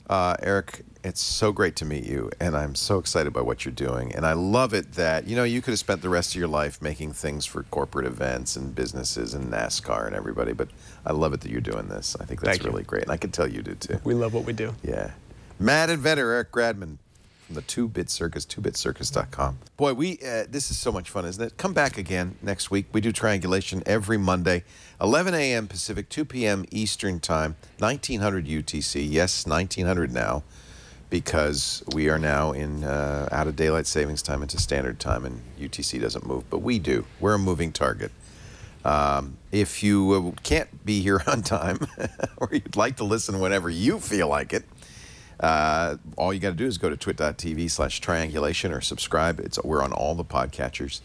Eric, it's so great to meet you, and I'm so excited by what you're doing. And I love it that, you could have spent the rest of your life making things for corporate events and businesses and NASCAR and everybody, but I love it that you're doing this. I think that's really great, and I can tell you do too. We love what we do. Yeah. Mad inventor Eric Gradman from the 2-Bit Circus, 2bitcircus.com. Boy, this is so much fun, isn't it? Come back again next week. We do Triangulation every Monday, 11 a.m. Pacific, 2 p.m. Eastern Time, 1900 UTC. Yes, 1900 now. because we are now in out of daylight savings time into standard time, and UTC doesn't move, but we do. We're a moving target. If you can't be here on time, or you'd like to listen whenever you feel like it, all you got to do is go to twit.tv/triangulation or subscribe. We're on all the podcatchers.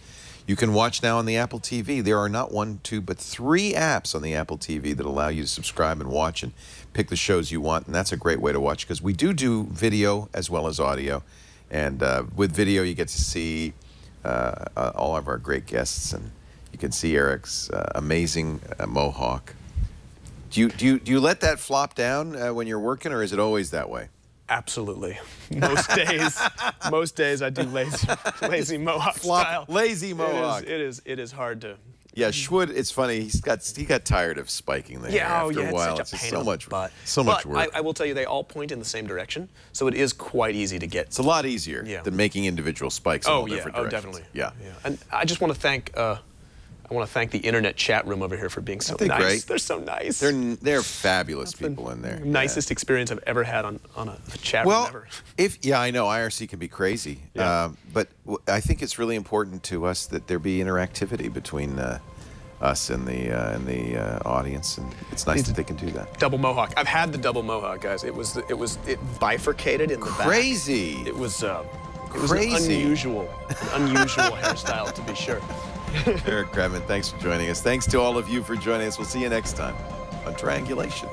You can watch now on the Apple TV. There are not 1, 2, but 3 apps on the Apple TV that allow you to subscribe and watch and pick the shows you want, and that's a great way to watch because we do video as well as audio. And with video, you get to see all of our great guests, and you can see Eric's amazing mohawk. Do you let that flop down when you're working, or is it always that way? Absolutely. Most days I do lazy mohawk style. Lazy mohawk. It is hard to. Yeah, Schwood, it's funny. He got tired of spiking the hair after a while. It's such a pain so much butt. So much work. I will tell you, they all point in the same direction, so it is quite easy to get. It's a lot easier than making individual spikes in all different directions. Definitely. Yeah. And I just want to thank. I want to thank the internet chat room over here for being so nice. Great? They're so nice. They're fabulous people in there. Nicest experience I've ever had on a chat room ever. I know IRC can be crazy, but I think it's really important to us that there be interactivity between us and the audience, and it's nice that they can do that. Double mohawk. I've had the double mohawk, guys. It bifurcated in the back. Crazy. It was an crazy. unusual hairstyle, to be sure. Eric Krebman, thanks for joining us. Thanks to all of you for joining us. We'll see you next time on Triangulation.